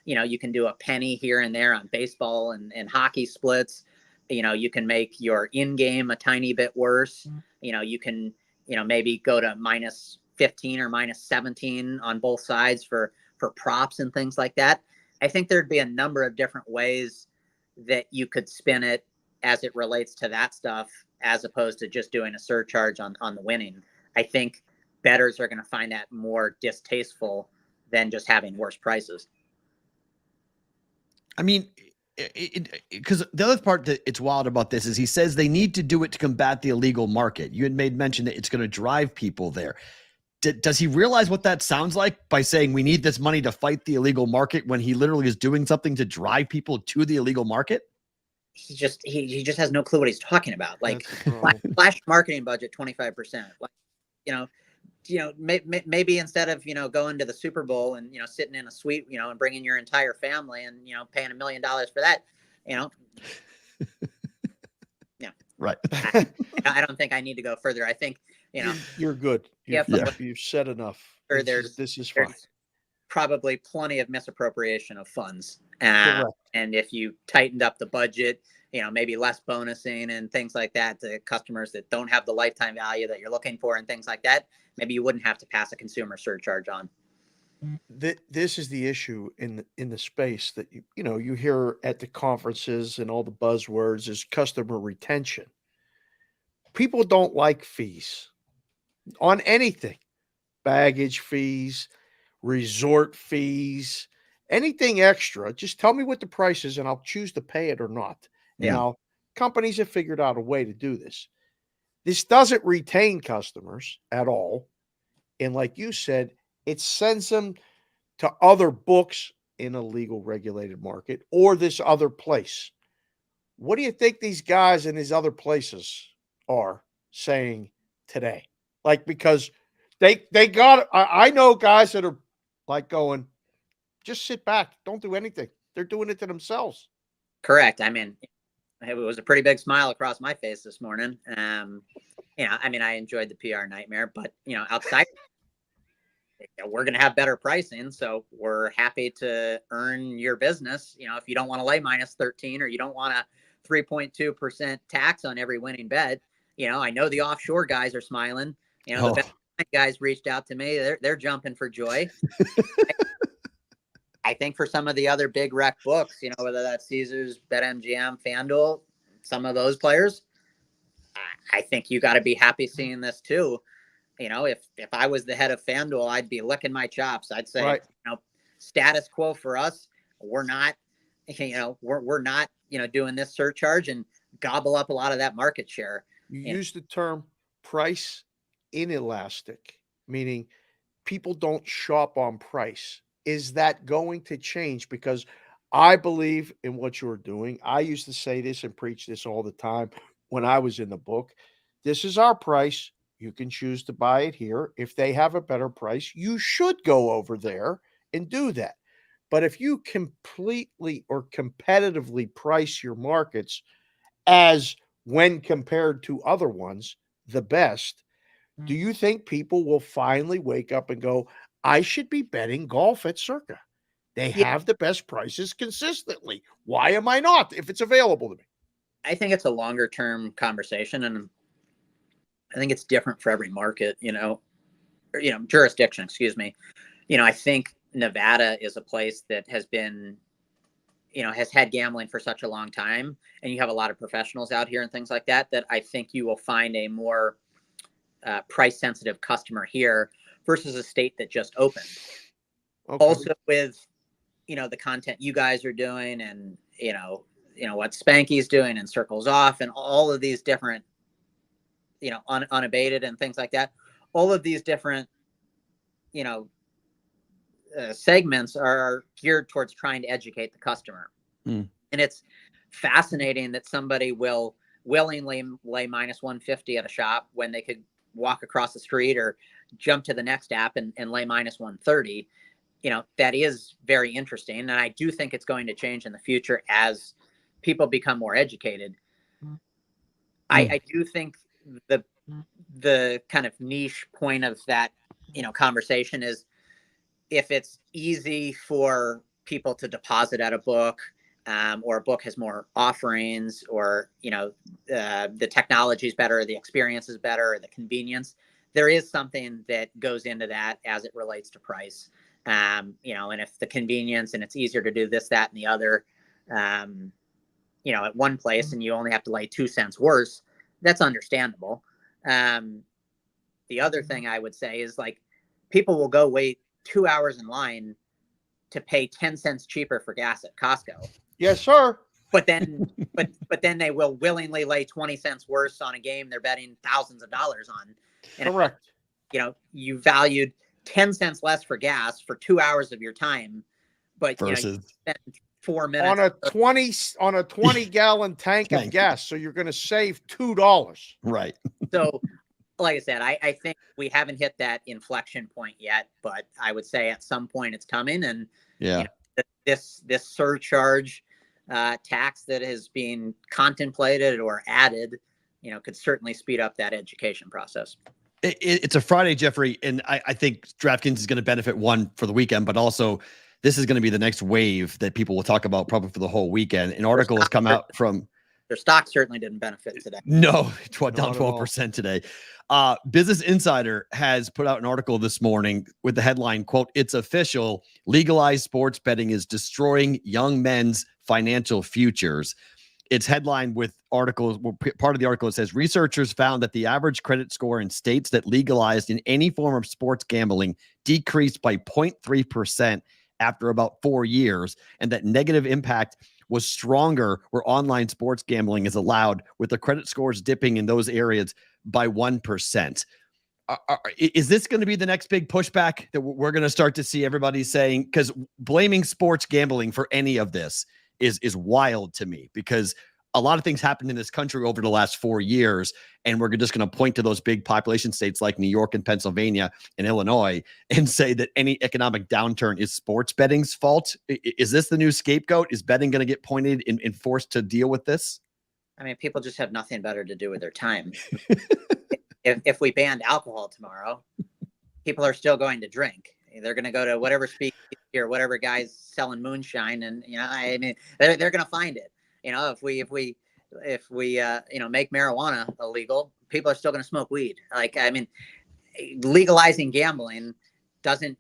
You can do a penny here and there on baseball and hockey splits. You can make your in-game a tiny bit worse. You can, maybe go to minus 15 or minus 17 on both sides for props and things like that. I think there'd be a number of different ways that you could spin it as it relates to that stuff, as opposed to just doing a surcharge on the winning. I think bettors are going to find that more distasteful than just having worse prices. I mean, because the other part that it's wild about this is he says they need to do it to combat the illegal market. You had made mention that it's going to drive people there. Does he realize what that sounds like by saying we need this money to fight the illegal market, when he literally is doing something to drive people to the illegal market? He just has no clue what he's talking about. Like, flash marketing budget 25%. Like, maybe instead of, going to the Super Bowl and, sitting in a suite, and bringing your entire family and, paying $1 million for that, yeah. Right. I don't think I need to go further. I think, You're good. You've said enough. This is fine. Probably plenty of misappropriation of funds. And if you tightened up the budget, maybe less bonusing and things like that to customers that don't have the lifetime value that you're looking for and things like that, maybe you wouldn't have to pass a consumer surcharge on. This is the issue in the space that you hear at the conferences, and all the buzzwords is customer retention. People don't like fees on anything, baggage fees, resort fees, anything extra. Just tell me what the price is and I'll choose to pay it or not. Now, companies have figured out a way to do this. This doesn't retain customers at all. And like you said, it sends them to other books in a legal regulated market or this other place. What do you think these guys in these other places are saying today? Like, because they got, I know guys that are like going, just sit back, don't do anything. They're doing it to themselves. Correct. I mean, it was a pretty big smile across my face this morning. I enjoyed the PR nightmare, but outside, we're going to have better pricing. So we're happy to earn your business. If you don't want to lay -13 or you don't want a 3.2% tax on every winning bet, I know the offshore guys are smiling. The bet guys reached out to me. They're jumping for joy. I think for some of the other big rec books, whether that's Caesars, BetMGM, FanDuel, some of those players, I think you got to be happy seeing this too. If I was the head of FanDuel, I'd be licking my chops. I'd say, status quo for us. We're not, we're not, doing this surcharge and gobble up a lot of that market share. You use the term price inelastic, meaning people don't shop on price. Is that going to change? Because I believe in what you're doing. I used to say this and preach this all the time when I was in the book. This is our price. You can choose to buy it here. If they have a better price, you should go over there and do that. But if you completely or competitively price your markets as when compared to other ones, the best, do you think people will finally wake up and go, I should be betting golf at Circa? They have the best prices consistently. Why am I not if it's available to me? I think it's a longer term conversation, and I think it's different for every market, jurisdiction, excuse me. I think Nevada is a place that has been, has had gambling for such a long time, and you have a lot of professionals out here and things like that, that I think you will find a more price sensitive customer here versus a state that just opened. Okay. Also with, the content you guys are doing and, what Spanky's doing and Circles Off and all of these different, unabated and things like that. All of these different, segments are geared towards trying to educate the customer. And it's fascinating that somebody will willingly lay -150 at a shop when they could walk across the street or jump to the next app and lay -130. That is very interesting. And I do think it's going to change in the future as people become more educated. I do think the kind of niche point of that, conversation is if it's easy for people to deposit at a book, or a book has more offerings, or, the technology is better, the experience is better, the convenience, there is something that goes into that as it relates to price. And if the convenience and it's easier to do this, that, and the other, at one place and you only have to lay 2 cents worse, that's understandable. The other thing I would say is like people will go wait 2 hours in line to pay 10 cents cheaper for gas at Costco. Yes, sir. But then, but then they will willingly lay 20 cents worse on a game they're betting thousands of dollars on. And correct. You valued 10 cents less for gas for 2 hours of your time, but versus you spend 4 minutes on a 20 gallon tank of gas. So you're going to save $2. Right. So, like I said, I think we haven't hit that inflection point yet, but I would say at some point it's coming. And this surcharge tax that is being contemplated or added, could certainly speed up that education process. It's a Friday, Jeffrey, and I think DraftKings is going to benefit, one, for the weekend, but also this is going to be the next wave that people will talk about probably for the whole weekend. An article has come out from their stock certainly didn't benefit today. No, down 12% today. Business Insider has put out an article this morning with the headline, quote, "It's official, legalized sports betting is destroying young men's financial futures." It's headlined with articles. Part of the article, it says researchers found that the average credit score in states that legalized in any form of sports gambling decreased by 0.3% after about 4 years, and that negative impact was stronger where online sports gambling is allowed, with the credit scores dipping in those areas by 1%. Is this going to be the next big pushback that we're going to start to see everybody saying? Because blaming sports gambling for any of this is wild to me, because a lot of things happened in this country over the last 4 years, and we're just going to point to those big population states like New York and Pennsylvania and Illinois and say that any economic downturn is sports betting's fault. Is this the new scapegoat? Is betting going to get pointed and forced to deal with this? I mean, people just have nothing better to do with their time. If we banned alcohol tomorrow, people are still going to drink. They're going to go to whatever speakeasy or whatever guy's selling moonshine, and I mean, they're going to find it. If we make marijuana illegal, people are still going to smoke weed. Like, I mean, legalizing gambling doesn't,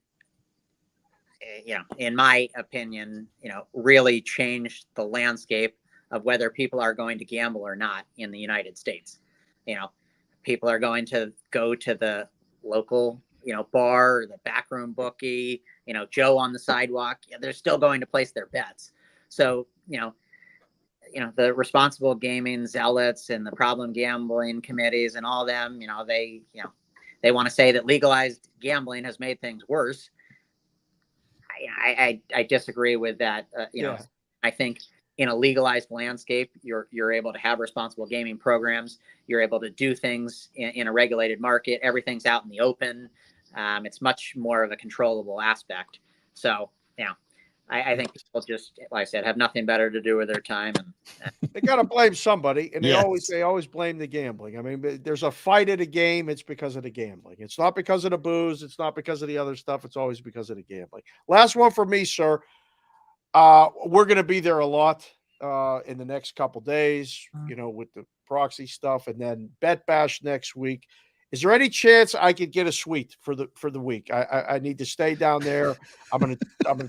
in my opinion, really change the landscape of whether people are going to gamble or not in the United States. People are going to go to the local, bar, or the backroom bookie, Joe on the sidewalk. They're still going to place their bets. So, the responsible gaming zealots and the problem gambling committees and all them, they want to say that legalized gambling has made things worse. I disagree with that. I think in a legalized landscape, you're able to have responsible gaming programs. You're able to do things in a regulated market. Everything's out in the open. It's much more of a controllable aspect. So, I think people just, like I said, have nothing better to do with their time. And they got to blame somebody, and they always blame the gambling. I mean, there's a fight at a game, it's because of the gambling. It's not because of the booze. It's not because of the other stuff. It's always because of the gambling. Last one for me, sir. We're going to be there a lot in the next couple days, with the Proxy stuff, and then Bet Bash next week. Is there any chance I could get a suite for the week? I need to stay down there. I'm gonna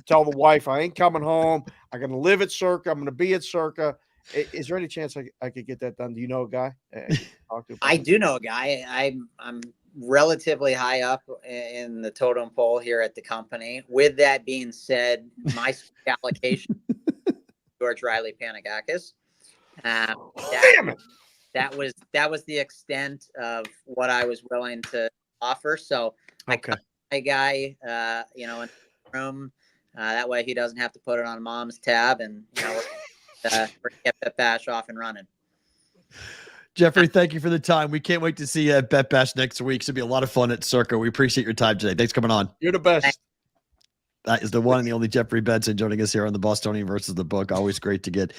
tell the wife I ain't coming home. I'm gonna live at Circa. I'm gonna be at Circa. Is there any chance I could get that done? Do you know a guy? I do know a guy. I'm relatively high up in the totem pole here at the company. With that being said, my application, George Riley Panagakis. Damn it. That was the extent of what I was willing to offer. So I cut my guy, in the room. That way he doesn't have to put it on mom's tab, and we're gonna get Bet Bash off and running. Jeffrey, thank you for the time. We can't wait to see you at Bet Bash next week. It's gonna be a lot of fun at Circa. We appreciate your time today. Thanks for coming on. You're the best. Thanks. That is the one and the only Jeffrey Benson joining us here on the Bostonian versus the Book. Always great to get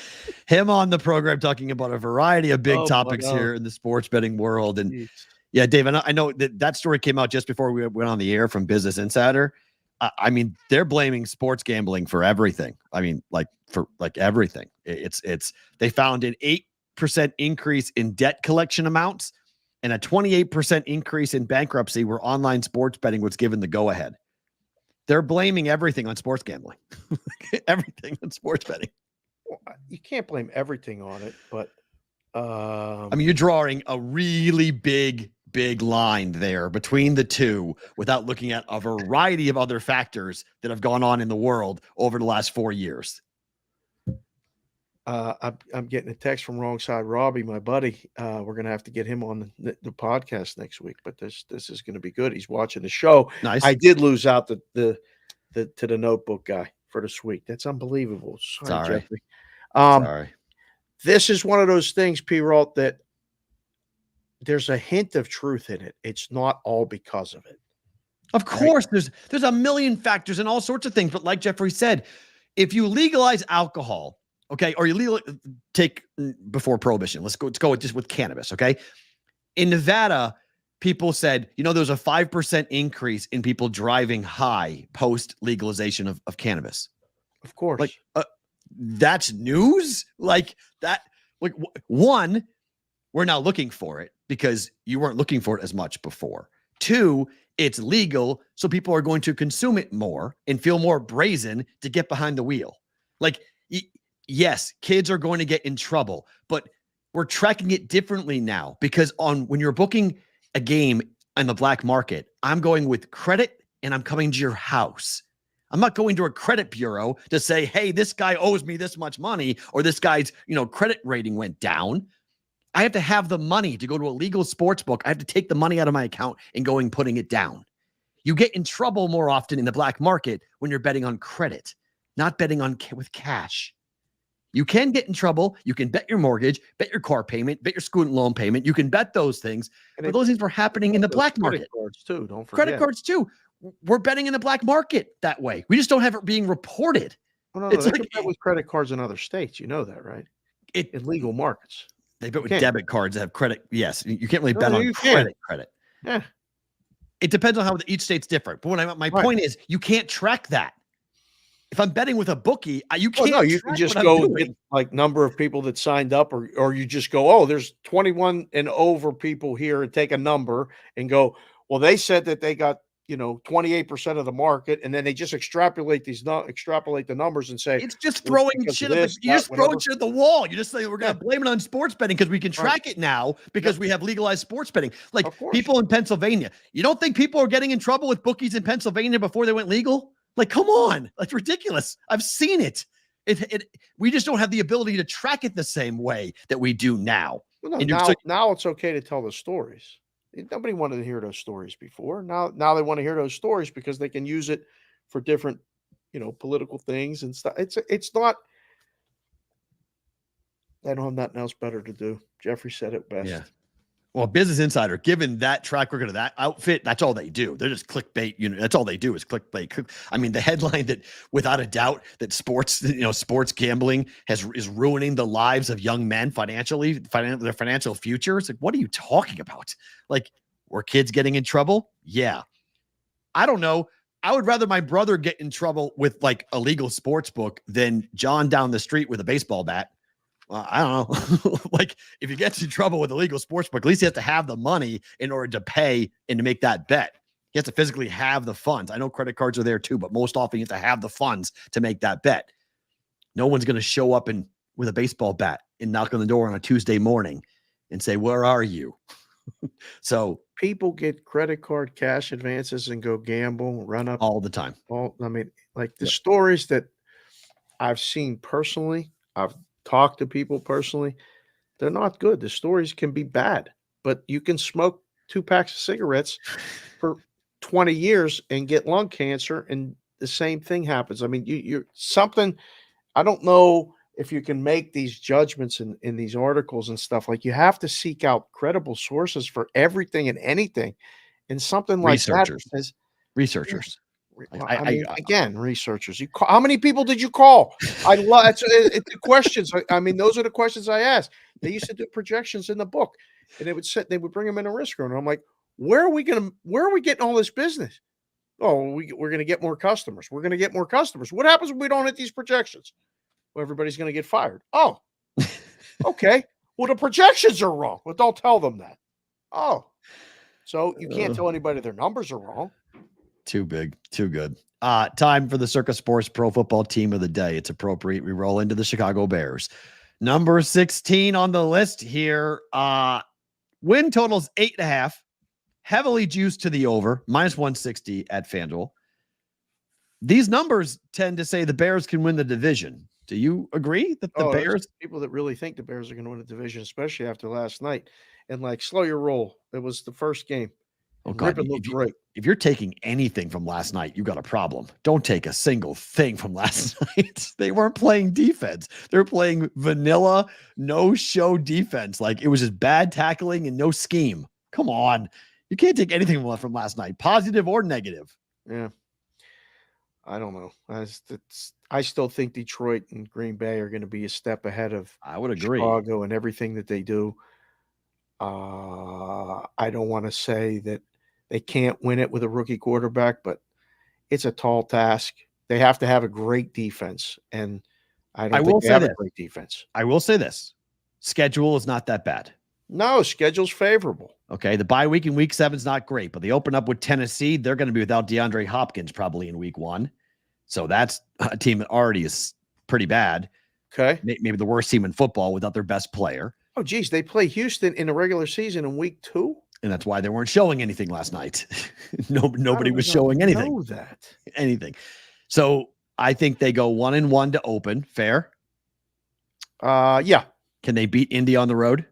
him on the program, talking about a variety of big topics here in the sports betting world. And yeah, Dave, I know that story came out just before we went on the air from Business Insider. I mean, they're blaming sports gambling for everything. I mean, for everything. They found an 8% increase in debt collection amounts and a 28% increase in bankruptcy where online sports betting was given the go ahead. They're blaming everything on sports gambling. Everything on sports betting. Well, you can't blame everything on it, but I mean, you're drawing a really big line there between the two without looking at a variety of other factors that have gone on in the world over the last 4 years. I'm getting a text from Wrong Side Robbie, my buddy. We're gonna have to get him on the podcast next week, but this is gonna be good. He's watching the show. Nice. I did lose out to the notebook guy for this week. That's unbelievable. Sorry. Jeffrey. Sorry. This is one of those things, P-Rolt, that there's a hint of truth in it. It's not all because of it. Of course, right? There's a million factors and all sorts of things, but like Jeffrey said, if you legalize alcohol, okay, or you take before prohibition. Let's go with cannabis. Okay, in Nevada, people said, there's a 5% increase in people driving high post legalization of cannabis. Of course. Like, that's news. Like that. Like one, we're now looking for it because you weren't looking for it as much before. Two, it's legal, so people are going to consume it more and feel more brazen to get behind the wheel. Like, yes, kids are going to get in trouble, but we're tracking it differently now because when you're booking a game on the black market, I'm going with credit and I'm coming to your house. I'm not going to a credit bureau to say, hey, this guy owes me this much money or this guy's, credit rating went down. I have to have the money to go to a legal sports book. I have to take the money out of my account and putting it down. You get in trouble more often in the black market when you're betting on credit, not betting with cash. You can get in trouble. You can bet your mortgage, bet your car payment, bet your student loan payment. You can bet those things. But those things were happening in the black market. Credit cards too, don't forget. Credit cards too. We're betting in the black market that way. We just don't have it being reported. Well, no, it's like bet with credit cards in other states. You know that, right? In legal markets. They bet with debit cards that have credit. Yes, you can't really bet on credit. Yeah. It depends on how each state's different. But my point is, you can't track that. If I'm betting with a bookie, you can't. No, you can just go and get like number of people that signed up, or you just go, oh, there's 21 and over people here, and take a number and go, well, they said that they got 28% of the market, and then they just extrapolate the numbers and say it's just throwing shit at the wall. You just say we're going to blame it on sports betting because we can track it now because we have legalized sports betting. Like people in Pennsylvania, you don't think people are getting in trouble with bookies in Pennsylvania before they went legal? Like, come on, that's ridiculous. I've seen it. We just don't have the ability to track it the same way that we do now. Well, now it's okay to tell the stories. Nobody wanted to hear those stories before. Now they want to hear those stories because they can use it for different, political things and stuff. It's not. I don't have nothing else better to do. Jeffrey said it best. Yeah. Well, Business Insider, given that track record of that outfit, that's all they do. They're just clickbait. That's all they do is clickbait. I mean, the headline that, without a doubt, that sports gambling is ruining the lives of young men financially, their financial futures. Like, what are you talking about? Like, were kids getting in trouble? Yeah. I don't know. I would rather my brother get in trouble with like a legal sports book than John down the street with a baseball bat. I don't know. Like, if he gets in trouble with a legal sports book, at least he has to have the money in order to pay and to make that bet. He has to physically have the funds. I know credit cards are there too, but most often you have to have the funds to make that bet. No one's going to show up with a baseball bat and knock on the door on a Tuesday morning and say, "Where are you?" So people get credit card cash advances and go gamble, run up all the time. The stories that I've seen personally, I've talk to people personally, they're not good. The stories can be bad, but you can smoke 2 packs of cigarettes for 20 years and get lung cancer, and the same thing happens. I mean, you're something. I don't know if you can make these judgments in these articles and stuff. Like, you have to seek out credible sources for everything and anything, and something like researchers. Again, researchers. How many people did you call? I love the questions. I mean, those are the questions I asked. They used to do projections in the book, and they would bring them in a risk room. And I'm like, where are we getting all this business? Oh, we're going to get more customers. We're going to get more customers. What happens when we don't hit these projections? Well, everybody's going to get fired. Oh, okay. Well, the projections are wrong. Well, don't tell them that. Oh, so you can't tell anybody their numbers are wrong. Too big, too good. Time for the Circa Sports Pro Football Team of the Day. It's appropriate. We roll into the Chicago Bears. Number 16 on the list here. Win totals 8.5. Heavily juiced to the over, -160 at FanDuel. These numbers tend to say the Bears can win the division. Do you agree that the Bears? People that really think the Bears are going to win the division, especially after last night. And slow your roll. It was the first game. Oh, God. If you're taking anything from last night, you got a problem. Don't take a single thing from last night. They weren't playing defense. They're playing vanilla, no-show defense. Like, it was just bad tackling and no scheme. Come on. You can't take anything from last night, positive or negative. Yeah. I don't know. I still think Detroit and Green Bay are going to be a step ahead of I would agree. Chicago and everything that they do. I don't want to say that they can't win it with a rookie quarterback, but it's a tall task. They have to have a great defense, and I don't think they have a great defense. I will say this. Schedule is not that bad. No, schedule's favorable. Okay, the bye week in week 7 is not great, but they open up with Tennessee. They're going to be without DeAndre Hopkins probably in week 1. So that's a team that already is pretty bad. Okay. Maybe the worst team in football without their best player. Oh, geez, they play Houston in the regular season in week 2? And that's why they weren't showing anything last night. Nobody was showing anything. Know that. Anything. So I think they go 1-1 to open. Fair? Yeah. Can they beat Indy on the road?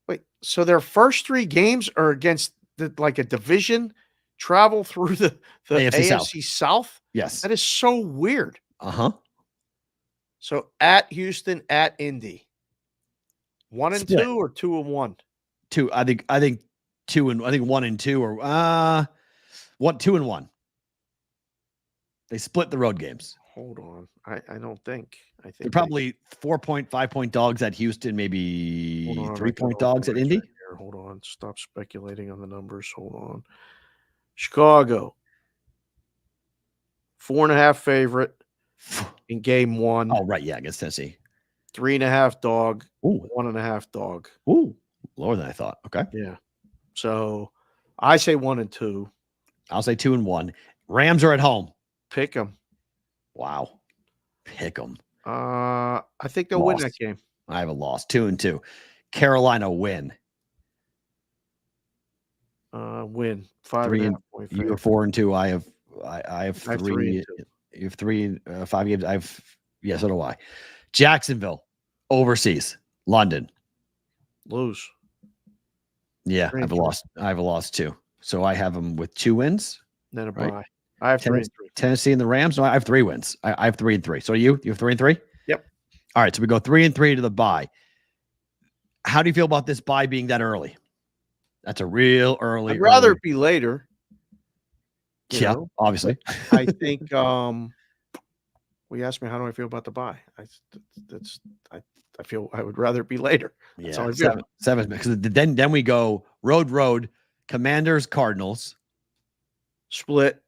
Wait, so their first 3 games are against like a division travel through the AFC South? Yes. That is so weird. Uh-huh. So at Houston, at Indy. 1-2 or 2-1? 2. I think 1-2 or 2-1. They split the road games. Hold on. I don't think. I think they're probably 4.5-point dogs at Houston, maybe 3-point dogs at Indy. Right here. Hold on. Stop speculating on the numbers. Hold on. Chicago. 4.5 favorite in game 1. Oh, right. Yeah, against Tennessee. 3.5 dog. Ooh. 1.5 dog. Ooh, lower than I thought. Okay. Yeah. So I say 1-2. I'll say 2-1. Rams are at home. Pick them. Wow. Pick them. I think they'll win that game. I have a loss. 2-2. Carolina win. Win. 5.5 point. You are 4-2. I have 3. You have 3, 5 games. So do I. Jacksonville overseas. London. Lose. Yeah, I have a loss too. So I have them with 2 wins. Then a bye. I have 3 and 3. Tennessee and the Rams. No, I have 3 wins. I have 3 and 3. So you have 3 and 3? Yep. All right. So we go 3 and 3 to the bye. How do you feel about this bye being that early? That's a real early. I'd rather it be later. Yeah, obviously. I think well, you asked me how do I feel about the bye. I feel I would rather it be later. That's how I feel. 7 because then we go road, Commanders, Cardinals. Split.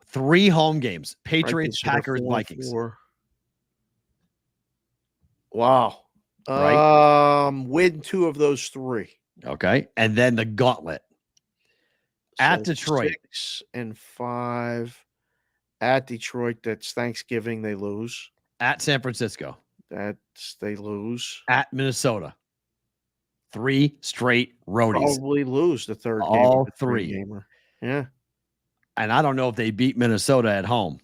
3 home games. Patriots, Packers, Vikings. Wow. Right. Win 2 of those 3. Okay. And then the gauntlet. At Detroit. 6 and 5. At Detroit, that's Thanksgiving, they lose. At San Francisco. They lose. At Minnesota. 3 straight roadies. Probably lose the third game. All 3. Gamer. Yeah. And I don't know if they beat Minnesota at home.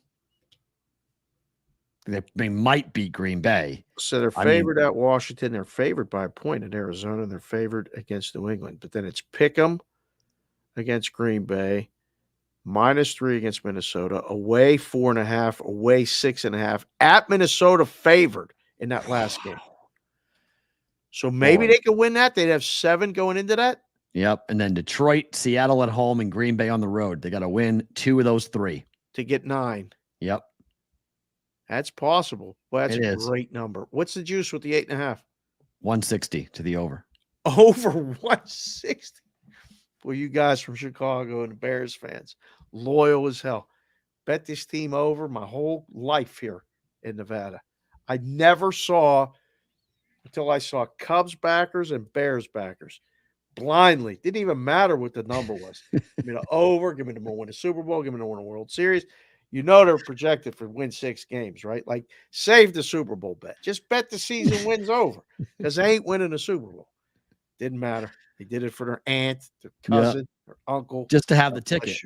They might beat Green Bay. So they're favored at Washington. They're favored by a point in Arizona. And they're favored against New England. But then it's Pick'em against Green Bay. -3 against Minnesota. Away 4.5. Away 6.5. At Minnesota favored in that last game. So maybe they could win that. They'd have 7 going into that. Yep. And then Detroit, Seattle at home, and Green Bay on the road. They got to win 2 of those 3 to get 9. Yep. That's possible. Well, that's a great number. What's the juice with the 8.5? 160 to the over. Over 160. Well, you guys from Chicago and the Bears fans, loyal as hell. Bet this team over my whole life here in Nevada. I never saw until I saw Cubs backers and Bears backers blindly. Didn't even matter what the number was. Give me the over, give me the win a Super Bowl, give me the win a World Series. You know they're projected for win 6 games, right? Like, save the Super Bowl bet. Just bet the season wins over because they ain't winning a Super Bowl. Didn't matter. They did it for their aunt, their cousin, their uncle. Just to have the ticket.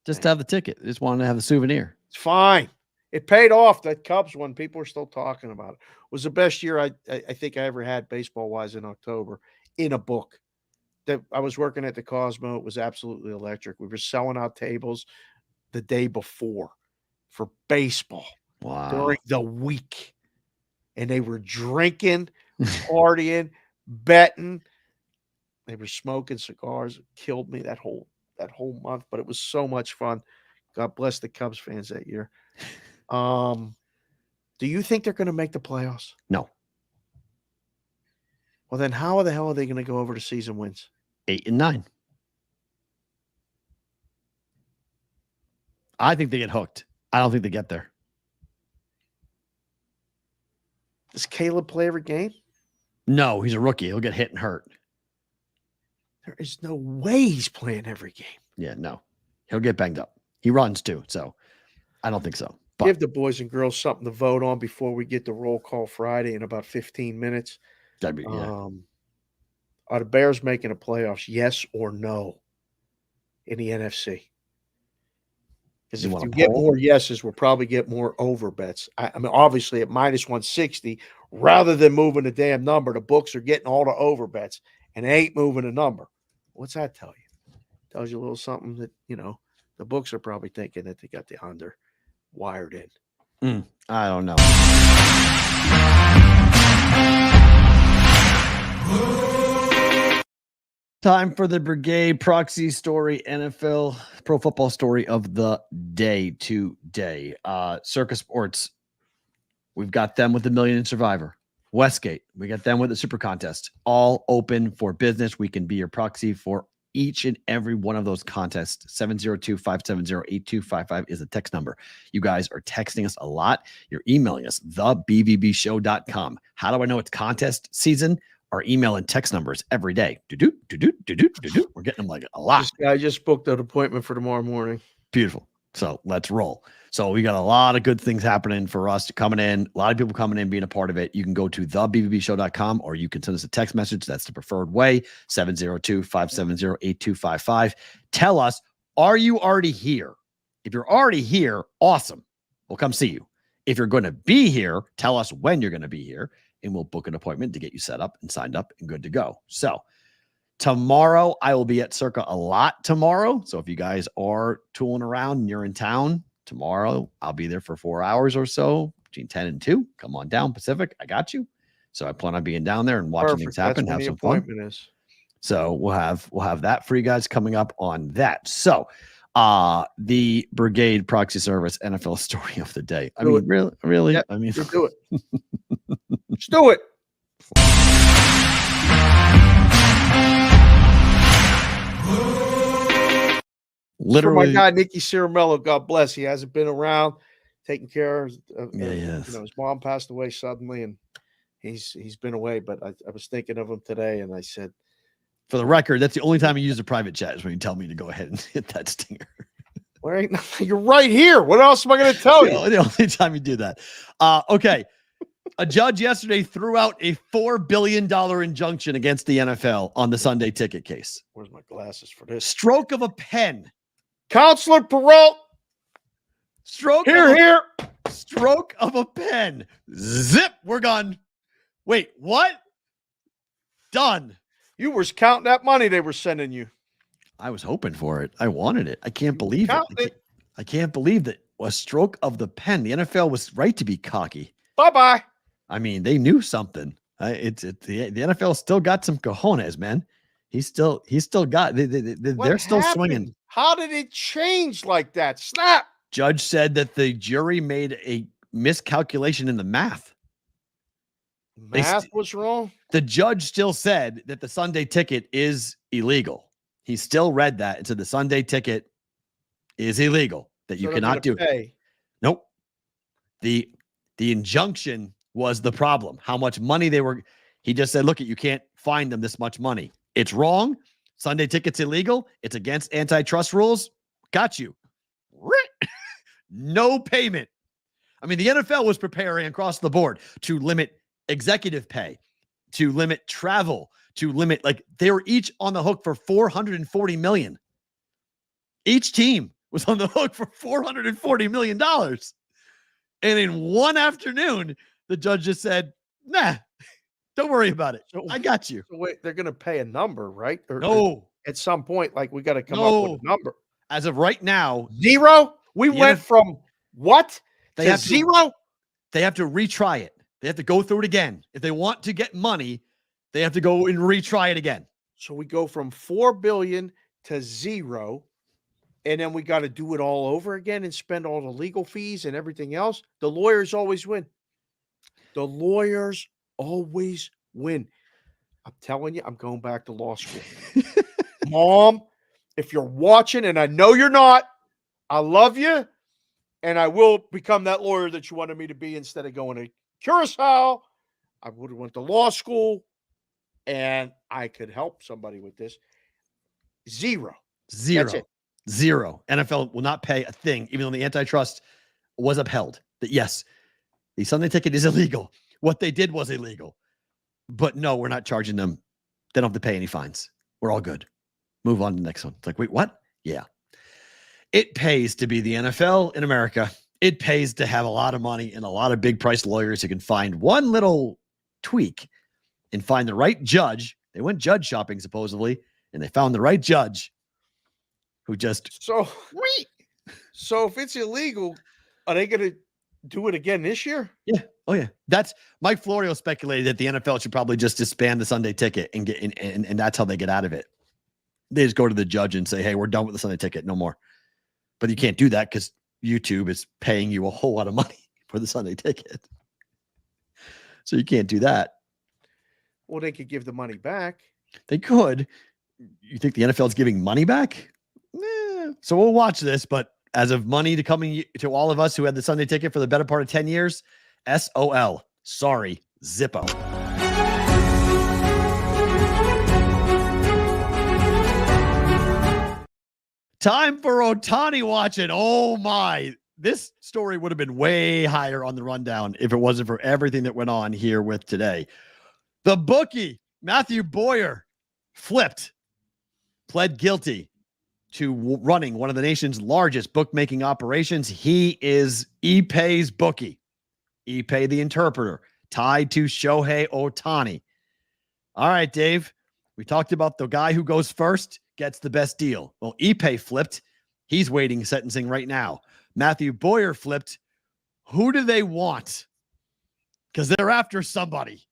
Just to have the ticket. They just wanted to have the souvenir. It's fine. It paid off. That Cubs one, people are still talking about it. Was the best year I think I ever had baseball-wise in October in a book. That I was working at the Cosmo. It was absolutely electric. We were selling out tables the day before for baseball during the week. And they were drinking, partying, betting. They were smoking cigars. It killed me that whole month, but it was so much fun. God bless the Cubs fans that year. Do you think they're going to make the playoffs? No. Well, Well, then how the hell are they going to go over the season wins? 8 and 9. I think they get hooked. I don't think they get there. Does Caleb play every game? No, he's a rookie. He'll get hit and hurt. There is no way he's playing every game. Yeah, no. He'll get banged up. He runs too, so I don't think so. But give the boys and girls something to vote on before we get the roll call Friday in about 15 minutes. That'd be, yeah. Are the Bears making the playoffs? Yes or no in the NFC? Because if you get more yeses, we'll probably get more over bets. I mean, obviously at minus 160, rather than moving the damn number, the books are getting all the over bets and they ain't moving the number. What's that tell you? Tells you a little something that, the books are probably thinking that they got the under wired in. I don't know. Time for the Brigade Proxy story, NFL pro football story of the day today. Circus Sports, we've got them with the Million Survivor. Westgate, we got them with the Super Contest. All open for business. We can be your proxy for each and every one of those contests. 702-570-8255 is the text number. You guys are texting us a lot. You're emailing us, thebvbshow.com. How do I know it's contest season? Our email and text numbers every day. We're getting them like a lot. I just booked an appointment for tomorrow morning. Beautiful. So let's roll. So we got a lot of good things happening for us coming in. A lot of people coming in, being a part of it. You can go to thebvbshow.com or you can send us a text message. That's the preferred way. 702-570-8255. Tell us, are you already here? If you're already here, awesome. We'll come see you. If you're going to be here, tell us when you're going to be here, and we'll book an appointment to get you set up and signed up and good to go. So tomorrow, I will be at Circa a lot tomorrow. So if you guys are tooling around and you're in town tomorrow, I'll be there for 4 hours or so between 10 and 2. Come on down, Pacific. I got you. So I plan on being down there and watching things happen. Have some fun. So we'll have that for you guys coming up on that. So the Brigade Proxy Service NFL story of the day. I mean, really? Yep, I mean, let's do it. Let's do it. Literally, for my guy Nicky Ciramello, God bless. He hasn't been around, taking care of. His mom passed away suddenly, and he's been away. But I was thinking of him today, and I said, for the record, that's the only time you use a private chat is when you tell me to go ahead and hit that stinger. Well, you're right here. What else am I going to tell you? The only time you do that. Okay. A judge yesterday threw out a $4 billion injunction against the NFL on the Sunday ticket case. Where's my glasses for this? Stroke of a pen. Counselor Perrault. Stroke of a pen. Zip. We're gone. Wait, what? Done. You were counting that money they were sending you. I was hoping for it. I wanted it. I can't believe it. I can't believe that a stroke of the pen. The NFL was right to be cocky. Bye-bye. I mean, they knew something. The NFL still got some cojones, man. He's still got. They're still swinging. How did it change like that? Snap. Judge said that the jury made a miscalculation in the math. Math was wrong. The judge still said that the Sunday ticket is illegal. He still read that and said the Sunday ticket is illegal. That you cannot do it. Nope. The injunction was the problem. How much money they were. He just said, look, you can't fine them this much money. It's wrong. Sunday ticket's illegal. It's against antitrust rules. Got you. No payment. I mean, the NFL was preparing across the board to limit executive pay, to limit travel, to limit, like, they were each on the hook for $440 million. Each team was on the hook for $440 million. And in one afternoon, the judge just said, nah, don't worry about it. I got you. So wait, they're going to pay a number, right? No. At some point, like, we got to come up with a number. As of right now, zero? We went from what to zero? They have to retry it. They have to go through it again. If they want to get money, they have to go and retry it again. So we go from $4 billion to zero. And then we got to do it all over again and spend all the legal fees and everything else. The lawyers always win. The lawyers always win. I'm telling you, I'm going back to law school. Mom, if you're watching, and I know you're not, I love you, and I will become that lawyer that you wanted me to be instead of going to Curacao. I would have went to law school, and I could help somebody with this. Zero. That's it. Zero. NFL will not pay a thing, even though the antitrust was upheld. That yes, the Sunday ticket is illegal. What they did was illegal. But no, we're not charging them. They don't have to pay any fines. We're all good. Move on to the next one. It's like, wait, what? Yeah. It pays to be the NFL in America. It pays to have a lot of money and a lot of big price lawyers who can find one little tweak and find the right judge. They went judge shopping, supposedly, and they found the right judge who just. So if it's illegal, are they going to do it again this year? Yeah. Oh, yeah. That's Mike Florio speculated that the NFL should probably just disband the Sunday ticket and get and that's how they get out of it. They just go to the judge and say, hey, we're done with the Sunday ticket. No more. But you can't do that because YouTube is paying you a whole lot of money for the Sunday ticket. So you can't do that. Well, they could give the money back. They could. You think the NFL is giving money back? So we'll watch this, but as of money to coming to all of us who had the Sunday ticket for the better part of 10 years, SOL. Sorry, Zippo. Time for Otani watching. Oh my. This story would have been way higher on the rundown if it wasn't for everything that went on here with today. The bookie, Matthew Boyer, flipped, pled guilty to running one of the nation's largest bookmaking operations. He is Ippei's bookie. Ippei, the interpreter, tied to Shohei Otani. All right, Dave. We talked about the guy who goes first gets the best deal. Well, Ippei flipped. He's waiting sentencing right now. Matthew Boyer flipped. Who do they want? Because they're after somebody.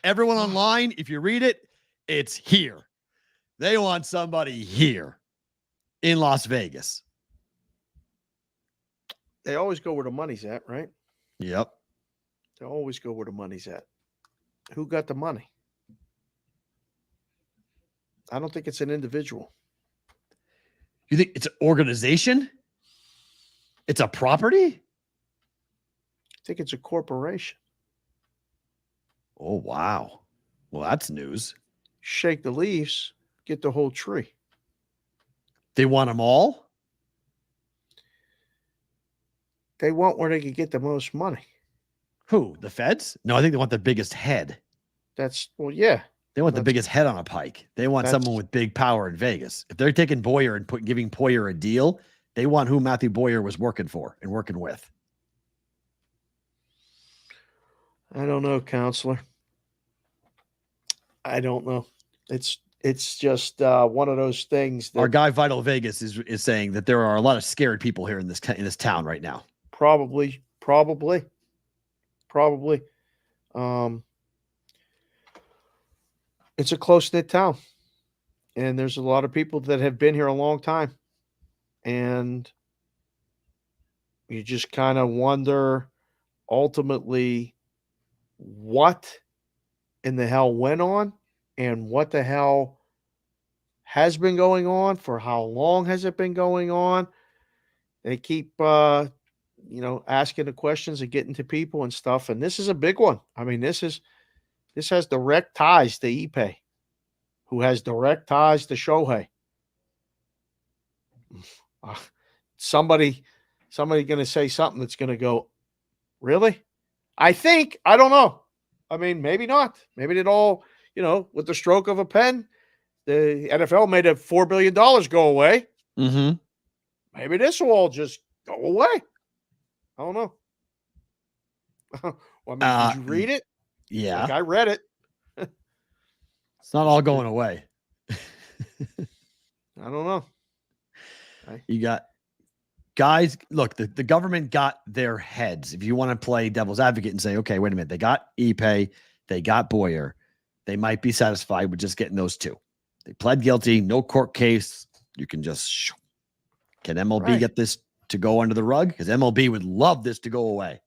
Everyone online, if you read it, it's here. They want somebody here in Las Vegas. They always go where the money's at, right? Yep. They always go where the money's at. Who got the money? I don't think it's an individual. You think it's an organization? It's a property? I think it's a corporation. Oh, wow. Well, that's news. Shake the leaves, get the whole tree. They want them all? They want where they can get the most money. Who? The feds? No, I think they want the biggest head. Yeah. They want the biggest head on a pike. They want someone with big power in Vegas. If they're taking Boyer and giving Boyer a deal, they want who Matthew Boyer was working for and working with. I don't know, counselor. I don't know. It's just one of those things that our guy Vital Vegas is saying that there are a lot of scared people here in this town right now. Probably. It's a close-knit town, and there's a lot of people that have been here a long time, and you just kind of wonder ultimately what in the hell went on and what the hell has been going on, for how long has it been going on. They keep asking the questions and getting to people and stuff, and this is a big one. I mean, this has direct ties to Ippei, who has direct ties to Shohei. Somebody going to say something that's going to go, really? I don't know. I mean, maybe not. Maybe it all, with the stroke of a pen, the NFL made a $4 billion go away. Mm-hmm. Maybe this will all just go away. I don't know. Well, I mean, did you read it? Yeah. Like, I read it. It's not all going away. I don't know. You got guys. Look, the government got their heads. If you want to play devil's advocate and say, okay, wait a minute, they got Ippei, they got Boyer. They might be satisfied with just getting those two. They pled guilty, no court case. You can just can MLB get this to go under the rug? Because MLB would love this to go away.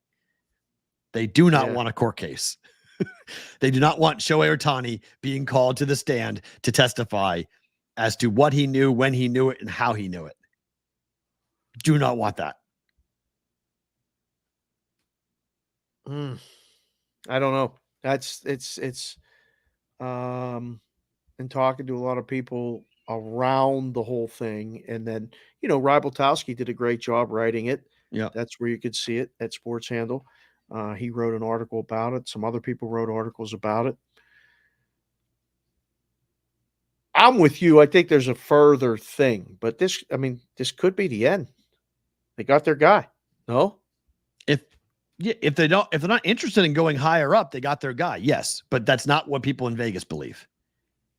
They do not want a court case. They do not want Shohei Otani being called to the stand to testify as to what he knew, when he knew it, and how he knew it. Do not want that. I don't know. It's and talking to a lot of people around the whole thing. And then, Rybeltowski did a great job writing it. Yeah. That's where you could see it at Sports Handle. He wrote an article about it. Some other people wrote articles about it. I'm with you. I think there's a further thing, but this could be the end. They got their guy. No? If they're not interested in going higher up, they got their guy. Yes, but that's not what people in Vegas believe.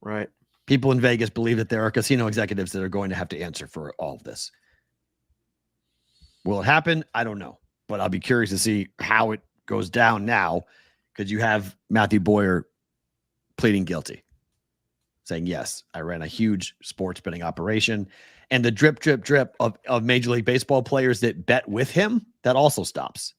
Right. People in Vegas believe that there are casino executives that are going to have to answer for all of this. Will it happen? I don't know, but I'll be curious to see how it goes down now, because you have Matthew Boyer pleading guilty, saying, yes, I ran a huge sports betting operation, and the drip of Major League Baseball players that bet with him, that also stops.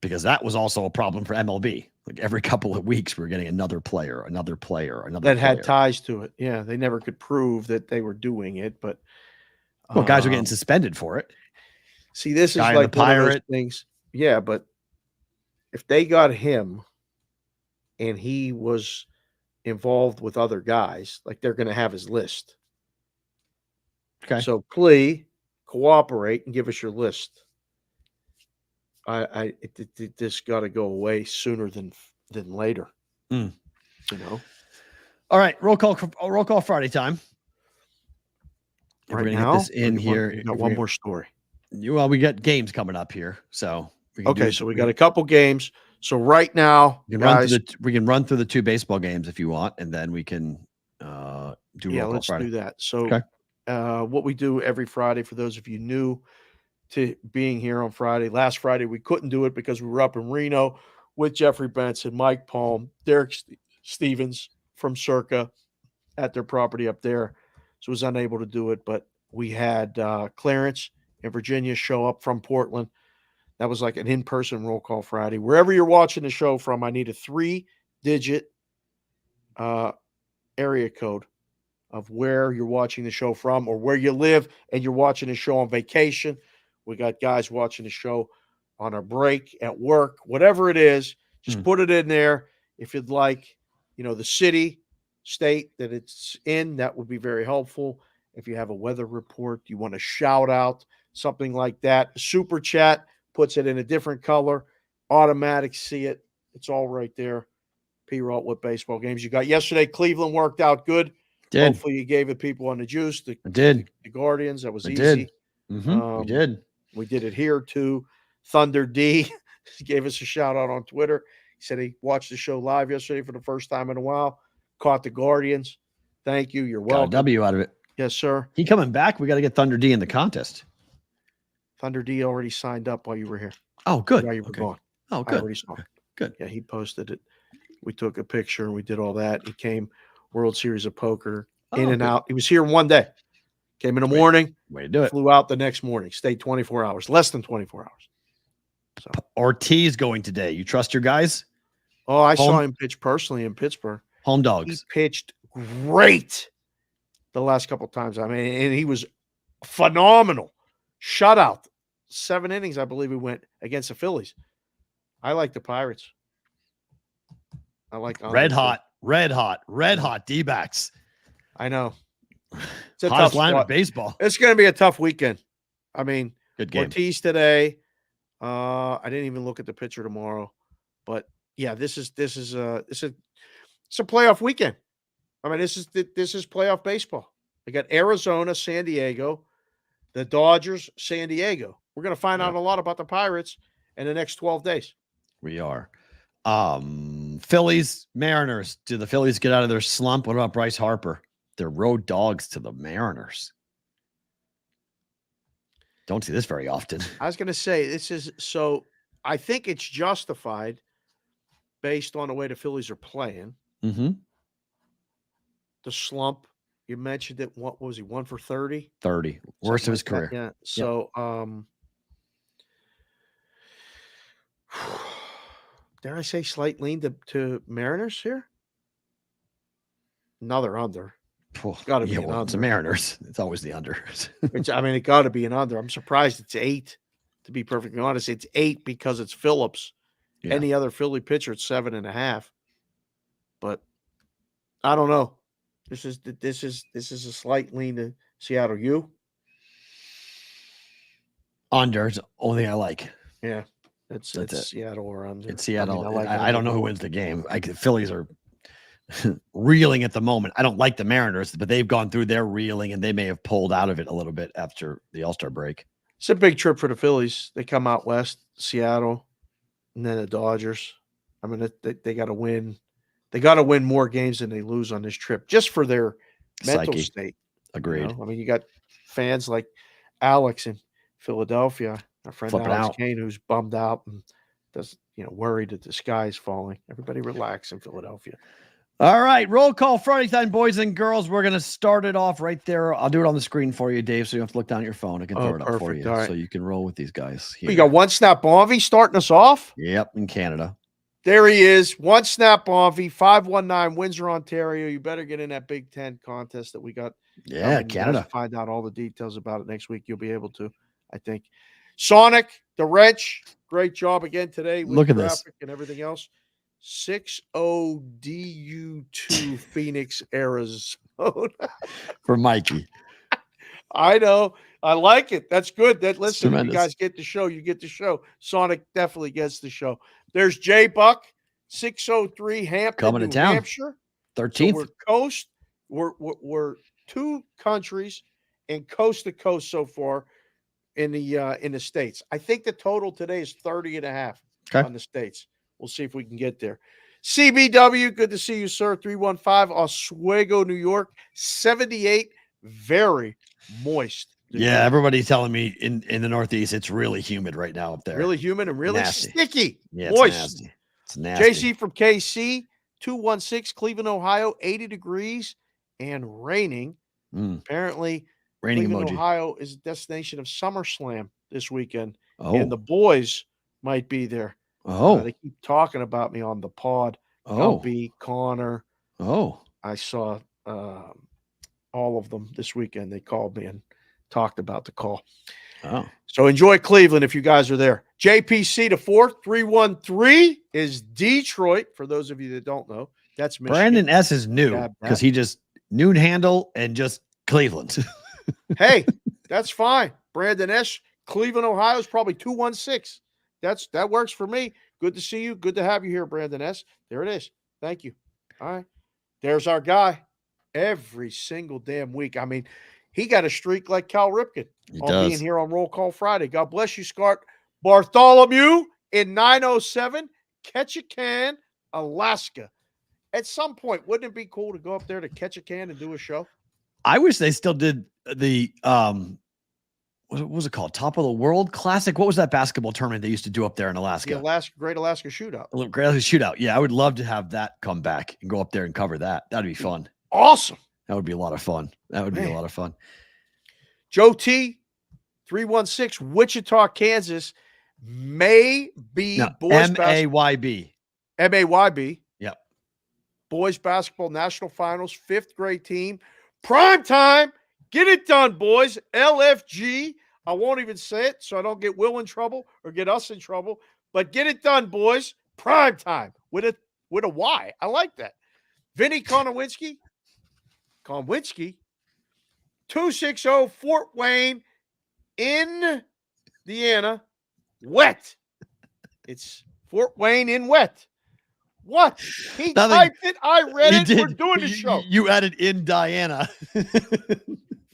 Because that was also a problem for MLB. Like every couple of weeks, we were getting another player that had ties to it. Yeah, they never could prove that they were doing it, but guys were getting suspended for it. See, this is like one of those things. Yeah, but if they got him and he was involved with other guys, like they're going to have his list. Okay. So plea, cooperate, and give us your list. This got to go away sooner than later. Mm. All right, roll call Friday time. Right, we're gonna now, get this in here. We got one more story. We got games coming up here, so so we got a couple games. So right now, we can run through the two baseball games if you want, and then we can do roll call Friday. Do that. So what we do every Friday, for those of you new to being here on Friday. Last Friday, we couldn't do it because we were up in Reno with Jeffrey Benson, Mike Palm, Derek Stevens from Circa at their property up there. So was unable to do it, but we had Clarence in Virginia show up from Portland. That was like an in-person roll call Friday. Wherever you're watching the show from, I need a 3-digit area code of where you're watching the show from, or where you live and you're watching the show on vacation. We got guys watching the show on a break at work, whatever it is, just put it in there. If you'd like, the city, state that it's in, that would be very helpful. If you have a weather report, you want to shout out, something like that. Super chat puts it in a different color, automatic see it. It's all right there. P-Roll, what baseball games you got? Yesterday, Cleveland worked out good. Hopefully you gave it people on the juice. The Guardians, that was easy. We did. We did it here too. Thunder D gave us a shout out on Twitter. He said he watched the show live yesterday for the first time in a while. Caught the Guardians. Thank you. You're welcome. Got a W out of it. Yes, sir. He coming back. We got to get Thunder D in the contest. Thunder D already signed up while you were here. Oh, good. While you were gone. Oh, good. I already saw it. Good. Yeah, he posted it. We took a picture and we did all that. He came World Series of Poker in and out. He was here one day. Came in the morning. Way to do it. Flew out the next morning. Stayed 24 hours. Less than 24 hours. So Ortiz going today. You trust your guys? Oh, I saw him pitch personally in Pittsburgh. Home dogs. He pitched great the last couple of times. I mean, and he was phenomenal. Shutout. 7 innings, I believe he went against the Phillies. I like the Pirates. I like red hot D-backs. I know. It's a hottest tough line spot. of baseball. It's going to be a tough weekend. I mean, good game. Ortiz today. I didn't even look at the pitcher tomorrow, but yeah, this is a playoff weekend. I mean, this is playoff baseball. They got Arizona, San Diego, the Dodgers, San Diego. We're going to find out a lot about the Pirates in the next 12 days. We are. Phillies, Mariners. Do the Phillies get out of their slump? What about Bryce Harper? They're road dogs to the Mariners. Don't see this very often. I was going to say, I think it's justified based on the way the Phillies are playing. Mm-hmm. The slump, you mentioned it. What was he, 1 for 30? 30. Worst of his career. Yeah. So, dare I say slight lean to Mariners here? Another under. Oh, Got to be yeah, an well, it's the under. Mariners. It's always the under. It got to be an under. I'm surprised it's 8. To be perfectly honest, it's 8 because it's Phillips. Yeah. Any other Philly pitcher, it's 7.5. But I don't know. This is a slight lean to Seattle. You? Under is the only thing I like. Yeah. It's it. Seattle or under. It's Seattle. I, mean, I don't know who wins the game. The Phillies are reeling at the moment. I don't like the Mariners, but they've gone through their reeling and they may have pulled out of it a little bit after the All-Star break. It's a big trip for the Phillies. They come out west, Seattle, and then the Dodgers. I mean, they got to win. They got to win more games than they lose on this trip, just for their mental Psyche. state. Agreed. I mean, you got fans like Alex in Philadelphia, our friend Flipping Alex out. Kane, who's bummed out and does worried that the sky is falling. Everybody relax in Philadelphia. All right, roll call Friday time, boys and girls. We're going to start it off right there. I'll do it on the screen for you, Dave, so you don't have to look down at your phone. I can throw it up for you, right. so you can roll with these guys here. We got One Snap Bonvy starting us off. Yep, in Canada. There he is. One Snap Bonvy, 519 Windsor, Ontario. You better get in that Big Ten contest that we got. Yeah, Canada. We'll find out all the details about it next week. You'll be able to, I think. Sonic, the wrench, great job again today with Look at this. graphic and everything else. 6-0 DU2 Phoenix, Arizona. For Mikey. I know. I like it. That's good. Listen, you tremendous. guys get the show. You get the show. Sonic definitely gets the show. There's J Buck, 603 Hampton, Coming to New town. Hampshire. 13th. So we're coast. We're 2 countries and coast to coast so far in the States. I think the total today is 30.5 on the States. We'll see if we can get there. CBW, good to see you, sir. 315 Oswego, New York. 78, very moist. Yeah, everybody's telling me in the Northeast, it's really humid right now up there. Really humid and really Nasty. sticky. Yeah, moist. It's nasty. JC from KC, 216, Cleveland, Ohio, 80 degrees and raining. Apparently, Raining Cleveland, emoji. Ohio is a destination of SummerSlam this weekend. Oh. And the boys might be there. Oh. They keep talking about me on the pod. Oh. LB, Connor. Oh. I saw all of them this weekend. They called me and talked about the call. Oh. So enjoy Cleveland if you guys are there. JPC to 4-313 is Detroit. For those of you that don't know, that's Michigan. Brandon S is new because he just noon handle and just Cleveland. Hey, that's fine. Brandon S, Cleveland, Ohio is probably 216. That works for me. Good to see you. Good to have you here, Brandon S. There it is. Thank you. All right. There's our guy every single damn week. I mean, he got a streak like Cal Ripken being here on Roll Call Friday. God bless you, Scott Bartholomew in 907 Ketchikan, Alaska. At some point, wouldn't it be cool to go up there to Ketchikan and do a show? I wish they still did the what was it called? Top of the World Classic. What was that basketball tournament they used to do up there in Alaska? The Great Alaska Shootout. Great Alaska Shootout. Yeah, I would love to have that come back and go up there and cover that. That'd be fun. Awesome. That would be a lot of fun. That would be a lot of fun. Joe T, 316, Wichita, Kansas, may be boys MAYB. MAYB. Yep. Boys basketball national finals, 5th grade team. Prime time. Get it done, boys. LFG. I won't even say it so I don't get Will in trouble or get us in trouble. But get it done, boys. Prime time with a Y. I like that. Vinny Konowinski. 260 Fort Wayne, Indiana. Wet. It's Fort Wayne in wet. What? He typed it. I read it. We're doing the show. You added in Diana.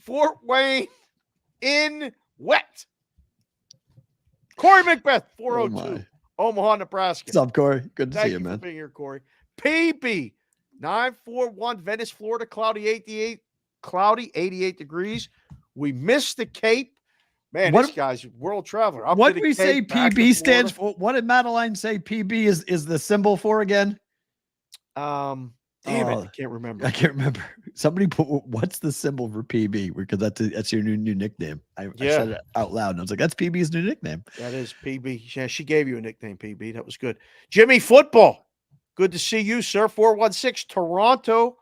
Fort Wayne in wet. Corey Macbeth, 402, Omaha, Nebraska. What's up, Corey? Good to see you, Thank you man. for being here, Corey. PB, 941, Venice, Florida, cloudy 88 degrees. We missed the Cape. Man, this guy's a world traveler. What did we say PB stands for? What did Madeline say PB is the symbol for again? Damn it, I can't remember. Somebody put, what's the symbol for PB? Because that's your new nickname. I said it out loud, and I was like, that's PB's new nickname. That is PB. Yeah, she gave you a nickname, PB. That was good. Jimmy Football. Good to see you, sir. 416 Toronto,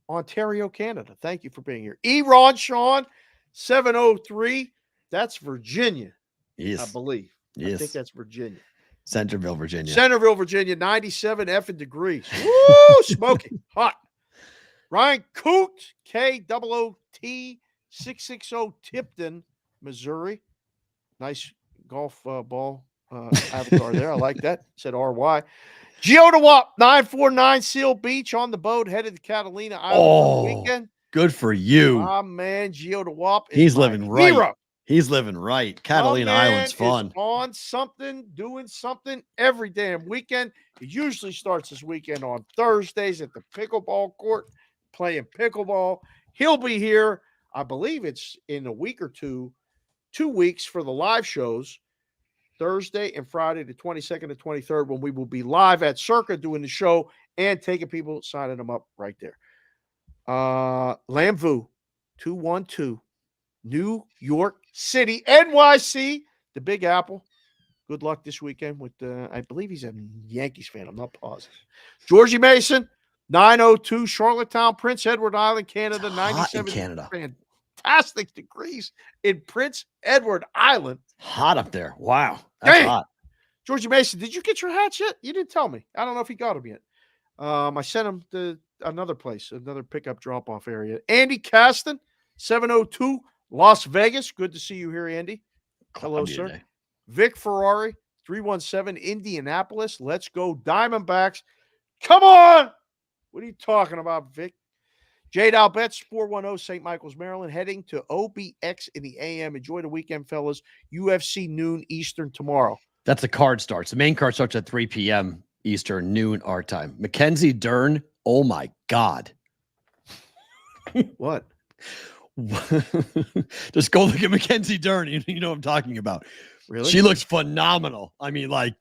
Ontario, Canada. Thank you for being here. Ron Sean, 703. That's Virginia, Yes. I believe. Yes. I think that's Virginia. Centerville, Virginia. Centerville, Virginia, 97 effing degrees. Woo! Smoking. Hot. Ryan Coot, KOOT, 660 Tipton, Missouri. Nice golf ball avatar there. I like that. Said RY. Geo DeWap, 949 Seal Beach on the boat, headed to Catalina Island for the weekend. Good for you. My man, Geo DeWap. He's living right. Hero. He's living right. Catalina Island's fun. Is on something, doing something every damn weekend. It usually starts this weekend on Thursdays at the pickleball court, playing pickleball. He'll be here. I believe it's in a week or 2 weeks for the live shows, Thursday and Friday, the 22nd and 23rd, when we will be live at Circa doing the show and taking people, signing them up right there. Lamvu, 212, New York City, NYC, the Big Apple. Good luck this weekend with, I believe he's a Yankees fan. I'm not positive. Georgie Mason, 902, Charlottetown, Prince Edward Island, Canada, 97. Canada. Fantastic degrees in Prince Edward Island. Hot up there. Wow. That's hot. Georgie Mason, did you get your hats yet? You didn't tell me. I don't know if he got them yet. I sent him to another place, another pickup drop-off area. Andy Caston, 702, Las Vegas. Good to see you here, Andy. Hello, sir. Today. Vic Ferrari, 317, Indianapolis. Let's go Diamondbacks. Come on. What are you talking about, Vic? Jade Albets, 410, St. Michael's, Maryland, heading to OBX in the AM. Enjoy the weekend, fellas. UFC noon Eastern tomorrow. That's the card starts. The main card starts at 3 p.m. Eastern, noon our time. Mackenzie Dern, oh my God. What? Just go look at Mackenzie Dern. You know what I'm talking about. Really? She looks phenomenal. I mean, like,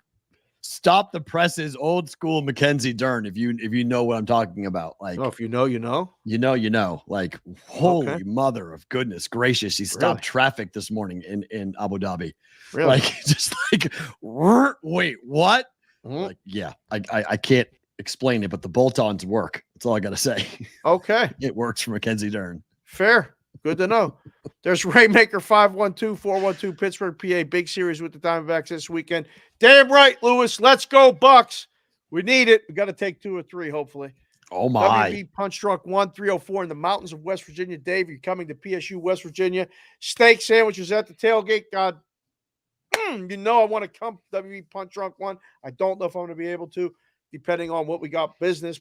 stop the presses, old school Mackenzie Dern. If you know what I'm talking about, like, if you know, you know. You know. Like, holy mother of goodness gracious, she stopped traffic this morning in Abu Dhabi. Really? Like, just like, wait, what? Mm-hmm. Like, yeah, I can't explain it, but the bolt-ons work. That's all I gotta say. Okay, it works for Mackenzie Dern. Fair. Good to know. There's Raymaker 512-412 Pittsburgh, PA. Big series with the Diamondbacks this weekend. Damn right, Lewis. Let's go, Bucks. We need it. We got to take 2 or 3, hopefully. Oh, my. WV Punch Drunk 1304 in the mountains of West Virginia. Dave, you're coming to PSU, West Virginia. Steak sandwiches at the tailgate. God, you know I want to come WV Punch Drunk 1. I don't know if I'm going to be able to, depending on what we got. Business,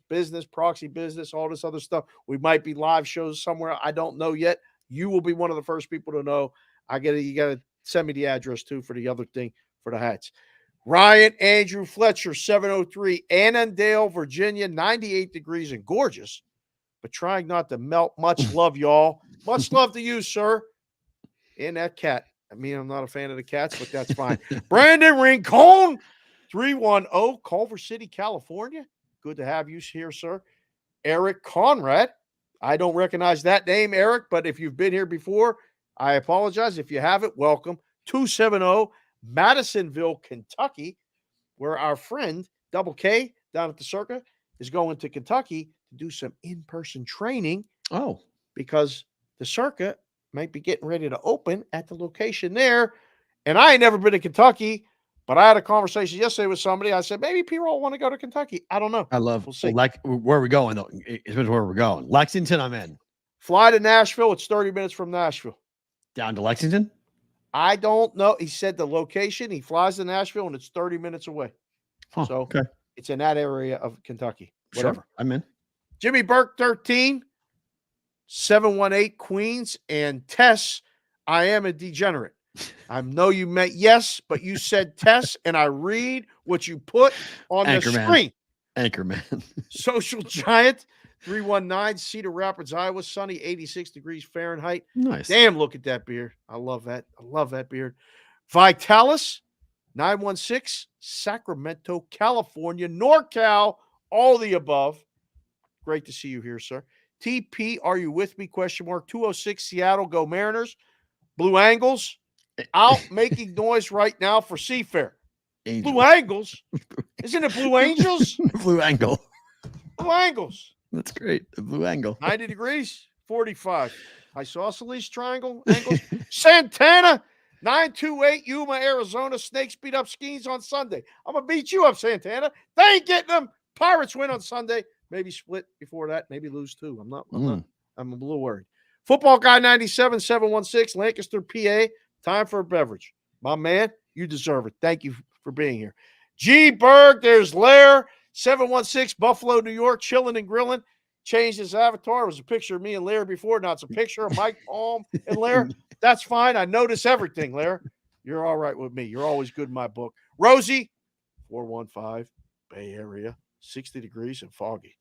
proxy business, all this other stuff. We might be live shows somewhere. I don't know yet. You will be one of the first people to know. You got to send me the address too for the other thing for the hats. Ryan Andrew Fletcher, 703, Annandale, Virginia, 98 degrees and gorgeous, but trying not to melt. Much love, y'all. Much love to you, sir. And that cat. I mean, I'm not a fan of the cats, but that's fine. Brandon Rincon, 310, Culver City, California. Good to have you here, sir. Eric Conrad. I don't recognize that name, Eric, but if you've been here before, I apologize. If you haven't, welcome. 270, Madisonville, Kentucky, where our friend Double K down at the Circa is going to Kentucky to do some in-person training. Oh, because the Circa might be getting ready to open at the location there. And I ain't never been to Kentucky, but I had a conversation yesterday with somebody. I said, maybe P-Roll want to go to Kentucky. I don't know. We'll see. Like, where are we going, though? It's where we're going. Lexington, I'm in. Fly to Nashville. It's 30 minutes from Nashville. Down to Lexington? I don't know. He said the location. He flies to Nashville, and it's 30 minutes away. Huh, so okay. It's in that area of Kentucky. Whatever. Sure, I'm in. Jimmy Burke, 13, 718 Queens, and Tess, I am a degenerate. I know you meant yes, but you said Tess, and I read what you put on the screen. Anchorman. Social Giant, 319, Cedar Rapids, Iowa, sunny, 86 degrees Fahrenheit. Nice. Damn, look at that beard. I love that. I love that beard. Vitalis, 916, Sacramento, California, NorCal, all the above. Great to see you here, sir. TP, are you with me? Question mark. 206 Seattle, go Mariners. Blue Angles out making noise right now for Seafair. Blue Angles? Isn't it Blue Angels? Blue Angle. Blue Angles. That's great. The Blue Angle. 90 degrees, 45. Isosceles triangle angles. Santana, 928 Yuma, Arizona. Snakes beat up Skeens on Sunday. I'm going to beat you up, Santana. They ain't getting them. Pirates win on Sunday. Maybe split before that. Maybe lose too. I'm a little worried. Football Guy 97, 716, Lancaster, PA. Time for a beverage. My man, you deserve it. Thank you for being here. G. Berg, there's Lair, 716, Buffalo, New York, chilling and grilling. Changed his avatar. It was a picture of me and Lair before. Now it's a picture of Mike Palm and Lair. That's fine. I notice everything, Lair. You're all right with me. You're always good in my book. Rosie, 415, Bay Area, 60 degrees and foggy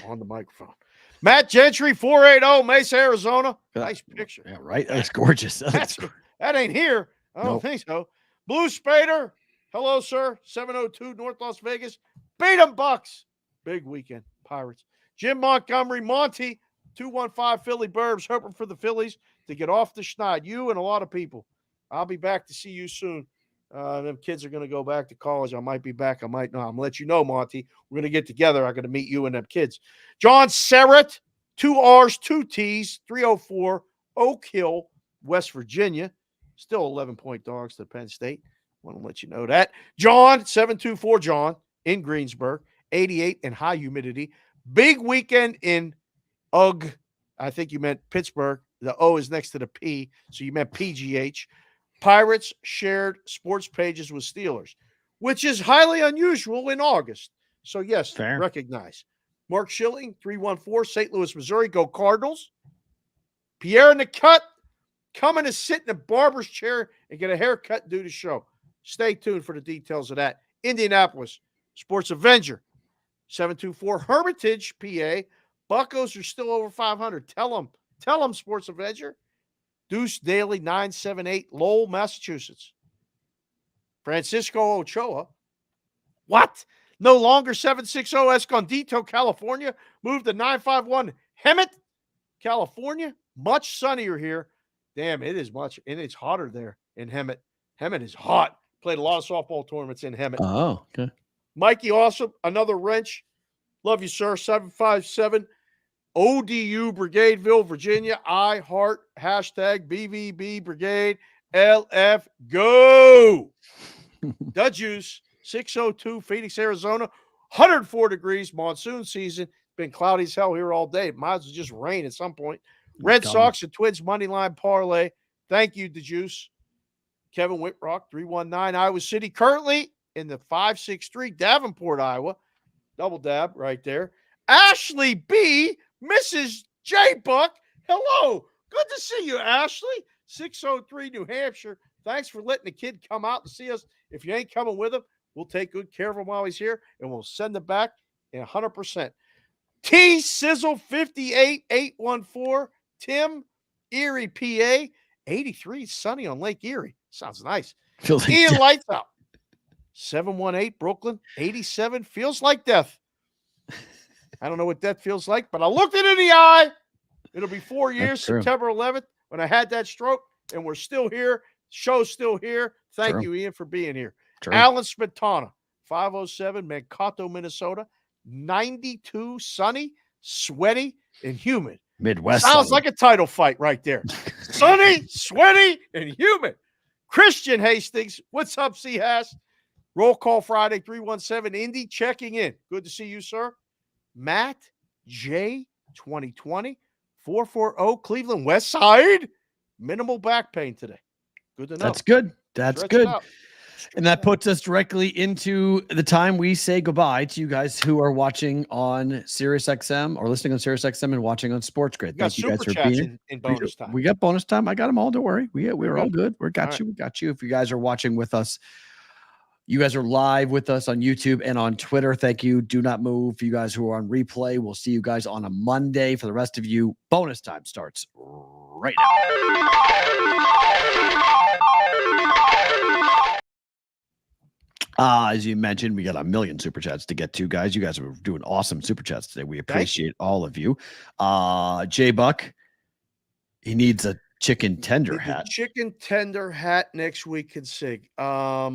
on the microphone. Matt Gentry, 480, Mesa, Arizona. Nice picture. Yeah, right. That's gorgeous. That ain't here. I don't think so. Blue Spader, hello, sir. 702 North Las Vegas. Beat 'em Bucks. Big weekend. Pirates. Jim Montgomery, Monty, 215 Philly Burbs, hoping for the Phillies to get off the schneid. You and a lot of people. I'll be back to see you soon. Them kids are going to go back to college. I might be back. I might not. I'm going to let you know, Monty. We're going to get together. I'm going to meet you and them kids. John Serrett, 2 R's, 2 T's, 304 Oak Hill, West Virginia. Still 11-point dogs to Penn State. Want to let you know that. John, 724 John in Greensburg, 88 and high humidity. Big weekend in UGG. I think you meant Pittsburgh. The O is next to the P, so you meant PGH. Pirates shared sports pages with Steelers, which is highly unusual in August. So, yes, recognize. Mark Schilling, 314, St. Louis, Missouri. Go Cardinals. Pierre in the cut. Coming to sit in a barber's chair and get a haircut and do the show. Stay tuned for the details of that. Indianapolis, Sports Avenger, 724 Hermitage, PA. Buccos are still over 500. Tell them, Sports Avenger. Deuce Daily, 978, Lowell, Massachusetts. Francisco Ochoa. What? No longer 760 Escondido, California. Moved to 951 Hemet, California. Much sunnier here. Damn, it is much, and it's hotter there in Hemet. Hemet is hot. Played a lot of softball tournaments in Hemet. Oh, okay. Mikey Awesome, another wrench. Love you, sir. 757 ODU Brigadeville, Virginia. I heart hashtag BVB Brigade LF go. The Juice, 602 Phoenix, Arizona. 104 degrees, monsoon season. Been cloudy as hell here all day. Might as well just rain at some point. Red Sox and Twins money line parlay. Thank you, the Juice. Kevin Whitrock, 319 Iowa City. Currently in the 563 Davenport, Iowa. Double dab right there. Ashley B, Mrs. J Buck. Hello. Good to see you, Ashley. 603 New Hampshire. Thanks for letting the kid come out and see us. If you ain't coming with him, we'll take good care of him while he's here, and we'll send him back in 100%. T Sizzle 58814. Tim, Erie, PA. 83, sunny on Lake Erie. Sounds nice. Ian Lights Out. 718 Brooklyn. 87, feels like death. I don't know what death feels like, but I looked it in the eye. It'll be 4 years, September 11th, when I had that stroke, and we're still here. Show's still here. Thank you, Ian, for being here. Alan Spatana, 507 Mankato, Minnesota. 92, sunny, sweaty, and humid. Midwest. Sounds like a title fight right there. Sunny, sweaty, and humid. Christian Hastings, what's up, C-Hass? Roll call Friday, 317 Indy, checking in. Good to see you, sir. Matt J, 2020, 440 Cleveland West Side. Minimal back pain today. Good to know. That's good. That's good. And that puts us directly into the time we say goodbye to you guys who are watching on SiriusXM or listening on SiriusXM and watching on Sports Grid. Thank you guys for being in bonus time. We got bonus time. I got them all. Don't worry. We're all good. We got you. We got you. If you guys are watching with us, you guys are live with us on YouTube and on Twitter. Thank you. Do not move. For you guys who are on replay, we'll see you guys on a Monday. For the rest of you, bonus time starts right now. As you mentioned, we got a million super chats to get to, guys. You guys are doing awesome super chats today. We appreciate all of you. J Buck, he needs a chicken tender hat. Chicken tender hat next week, Sig. I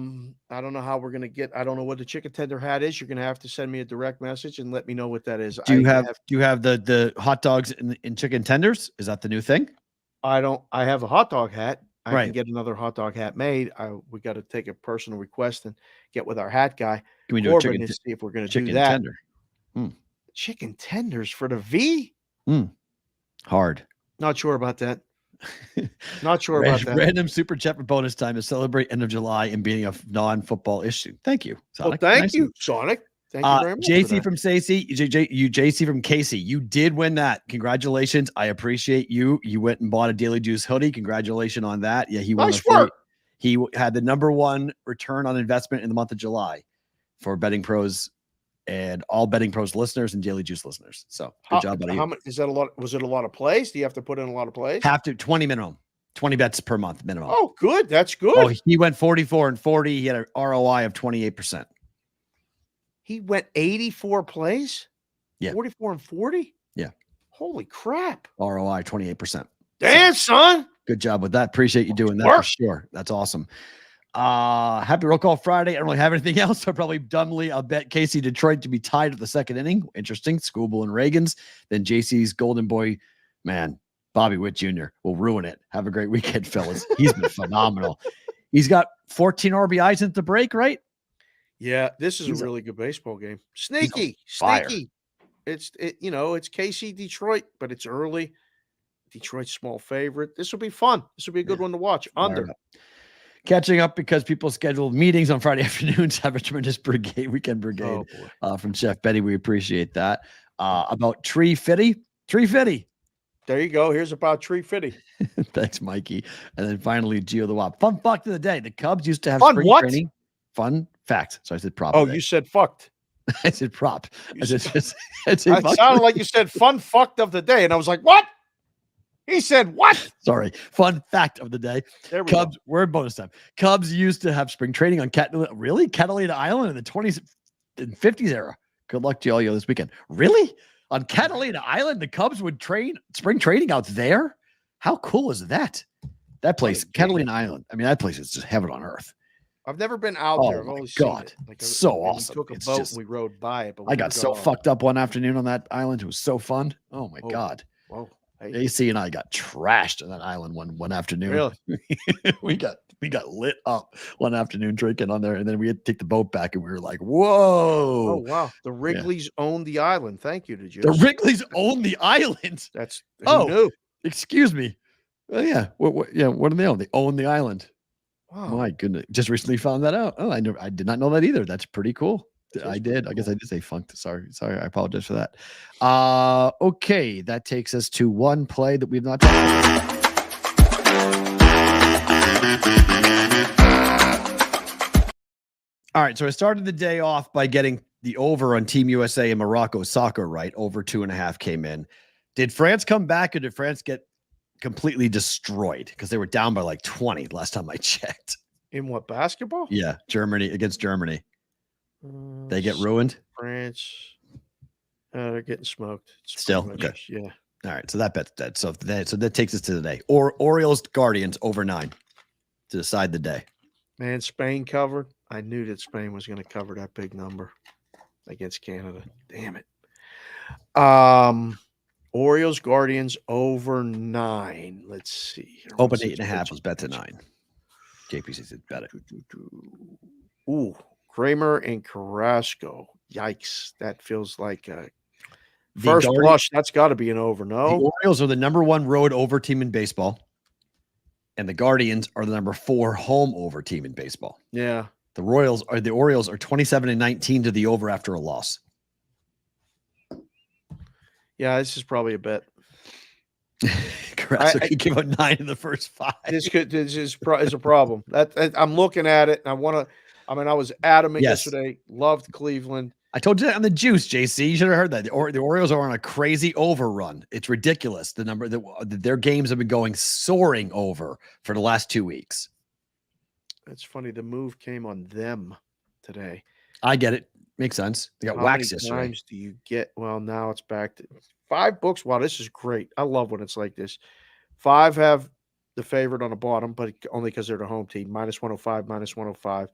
don't know how we're gonna get. I don't know what the chicken tender hat is. You're gonna have to send me a direct message and let me know what that is. Do you have the hot dogs in chicken tenders? Is that the new thing? I don't. I have a hot dog hat. I Right. can get another hot dog hat made. We got to take a personal request and get with our hat guy. Can we do Corbin a chicken and see if we're going to do chicken that. tender? Chicken tenders for the V? Hard. Not sure about that. Not sure about that. Random super chat for bonus time to celebrate end of July and being a non-football issue. Thank you, Sonic. Well, thank you, Sonic. Thank you very much. JC from Stacey, JC from Casey. You did win that. Congratulations. I appreciate you. You went and bought a Daily Juice hoodie. Congratulations on that. Yeah, he won. Nice work. He had the #1 return on investment in the month of July for Betting Pros and all Betting Pros listeners and Daily Juice listeners. So good job, buddy. How much is that? A lot? Was it a lot of plays? Do you have to put in a lot of plays? Have to 20 minimum, 20 bets per month minimum. Oh, good. That's good. Oh, he went 44 and 40. He had an ROI of 28%. He went 84 plays? Yeah. 44 and 40? Yeah. Holy crap. ROI 28%. Damn, son. Good job with that. Appreciate you doing that for sure. That's awesome. Happy Roll Call Friday. I don't really have anything else. So probably dumbly, I'll bet Casey Detroit to be tied at the second inning. Interesting. Schoolbull and Reagan's. Then JC's Golden Boy, man, Bobby Witt Jr. will ruin it. Have a great weekend, fellas. He's been phenomenal. He's got 14 RBIs into the break, right? Yeah, this is a really good baseball game. Sneaky. It's KC Detroit, but it's early. Detroit's small favorite. This will be fun. This will be a good one to watch. Under. Catching up because people scheduled meetings on Friday afternoons. Have a tremendous weekend brigade from Chef Betty. We appreciate that. About Tree Fitty. There you go. Here's about Tree Fitty. Thanks, Mikey. And then finally, Gio the Wop. Fun fact of the day. The Cubs used to have spring training. Fun fact. So I said prop. Oh, you said fucked. I said prop. It sounded like you said fun fucked of the day. And I was like, what? He said what? Sorry. Fun fact of the day. Cubs, we're in bonus time. Cubs used to have spring training on Catalina Island in the 20s and 50s era. Good luck to all you this weekend. Really? On Catalina Island, the Cubs would train spring training out there? How cool is that? That place, Catalina Island. I mean, that place is just heaven on earth. I've never been out there. I've only seen it. So awesome. We took a boat and we rode by it. But I got so fucked up one afternoon on that island. It was so fun. Oh my God. Whoa. Hey. AC and I got trashed on that island one afternoon. Really? we got lit up one afternoon drinking on there, and then we had to take the boat back, and we were like, "Whoa!" Oh wow! The Wrigley's own the island. Thank you, The Wrigley's own the island. That's who knew? Excuse me. Well, yeah. What do they own? They own the island. Wow. My goodness! Just recently found that out. Oh, I did not know that either. That's pretty cool. I did. Cool. I guess I did say funked. Sorry. I apologize for that. Okay. That takes us to one play that we've not talked about. All right. So I started the day off by getting the over on Team USA and Morocco soccer right. Over 2.5 came in. Did France come back or did France get completely destroyed? Because they were down by like 20 last time I checked. In what, basketball? Yeah. Against Germany. They get ruined. France, they're getting smoked. Still, okay. Yeah. All right, so that bet's dead. So that takes us to the day. Orioles Guardians over 9 to decide the day. Man, Spain covered. I knew that Spain was going to cover that big number against Canada. Damn it. Orioles Guardians over 9. Let's see. Open 8.5 was bet to 9. JPC said bet it. Ooh. Kramer and Carrasco. Yikes. That feels like a first blush. That's got to be an over, no? The Orioles are the #1 road over team in baseball. And the Guardians are the #4 home over team in baseball. Yeah. The Orioles are 27-19 to the over after a loss. Yeah, this is probably a bet. Carrasco could give up 9 in the first 5. This is a problem. I'm looking at it and I want to. I was adamant yesterday. Loved Cleveland. I told you that on the juice, JC. You should have heard that. The Orioles are on a crazy overrun. It's ridiculous. The number that their games have been going soaring over for the last 2 weeks. That's funny. The move came on them. today. I get it. Makes sense. They got How waxed many yesterday. times do you get? Well, now it's back to 5 books. Wow, this is great. I love when it's like this. 5 have the favorite on the bottom, but only because they're the home team, minus 105, minus 105.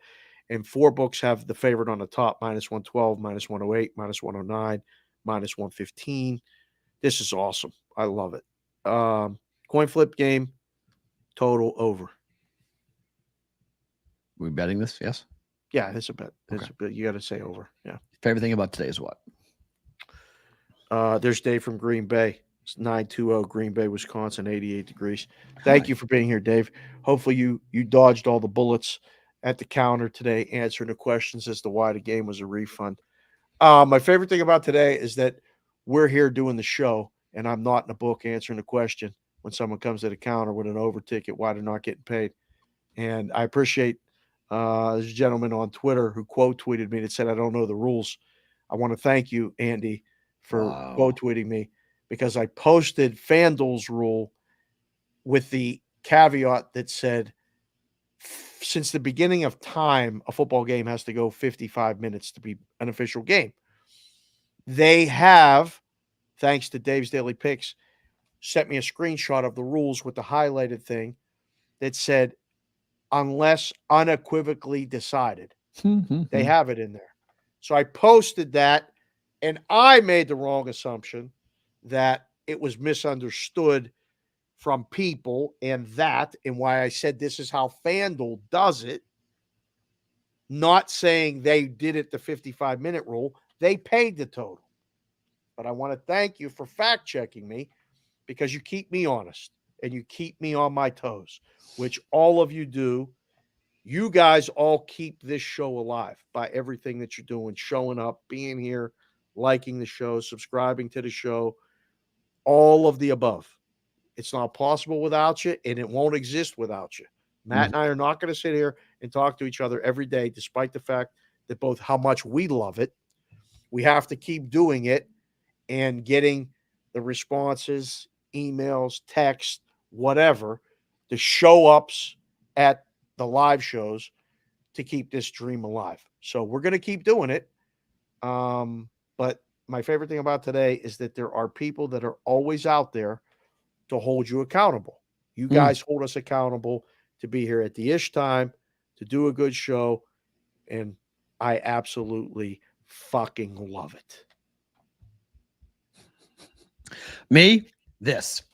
And 4 books have the favorite on the top, minus 112, minus 108, minus 109, minus 115. This is awesome. I love it. Coin flip game, total over. We betting this? Yes. Yeah, it's a bet. Okay. It's a bet. You got to say over. Yeah. Favorite thing about today is what? There's Dave from Green Bay. It's 920 Green Bay, Wisconsin, 88 degrees. Thank you for being here, Dave. Hopefully you dodged all the bullets at the counter today, answering the questions as to why the game was a refund. My favorite thing about today is that we're here doing the show, and I'm not in a book answering the question when someone comes to the counter with an over ticket, why they're not getting paid. And I appreciate there's a gentleman on Twitter who quote tweeted me that said, I don't know the rules. I want to thank you, Andy, for quote tweeting me, because I posted FanDuel's rule with the caveat that said, since the beginning of time, a football game has to go 55 minutes to be an official game. They have, thanks to Dave's Daily Picks, sent me a screenshot of the rules with the highlighted thing that said, unless unequivocally decided. They have it in there. So I posted that, and I made the wrong assumption that it was misunderstood from people, and why I said this is how FanDuel does it, not saying they did it the 55-minute rule. They paid the total. But I want to thank you for fact-checking me, because you keep me honest and you keep me on my toes, which all of you do. You guys all keep this show alive by everything that you're doing, showing up, being here, liking the show, subscribing to the show, all of the above. It's not possible without you, and it won't exist without you. Matt and I are not going to sit here and talk to each other every day, despite the fact that both how much we love it. We have to keep doing it and getting the responses, emails, text, whatever, the show ups at the live shows to keep this dream alive. So we're going to keep doing it. But my favorite thing about today is that there are people that are always out there to hold you accountable. You guys hold us accountable to be here at the ish time, to do a good show. And I absolutely fucking love it. Me, this.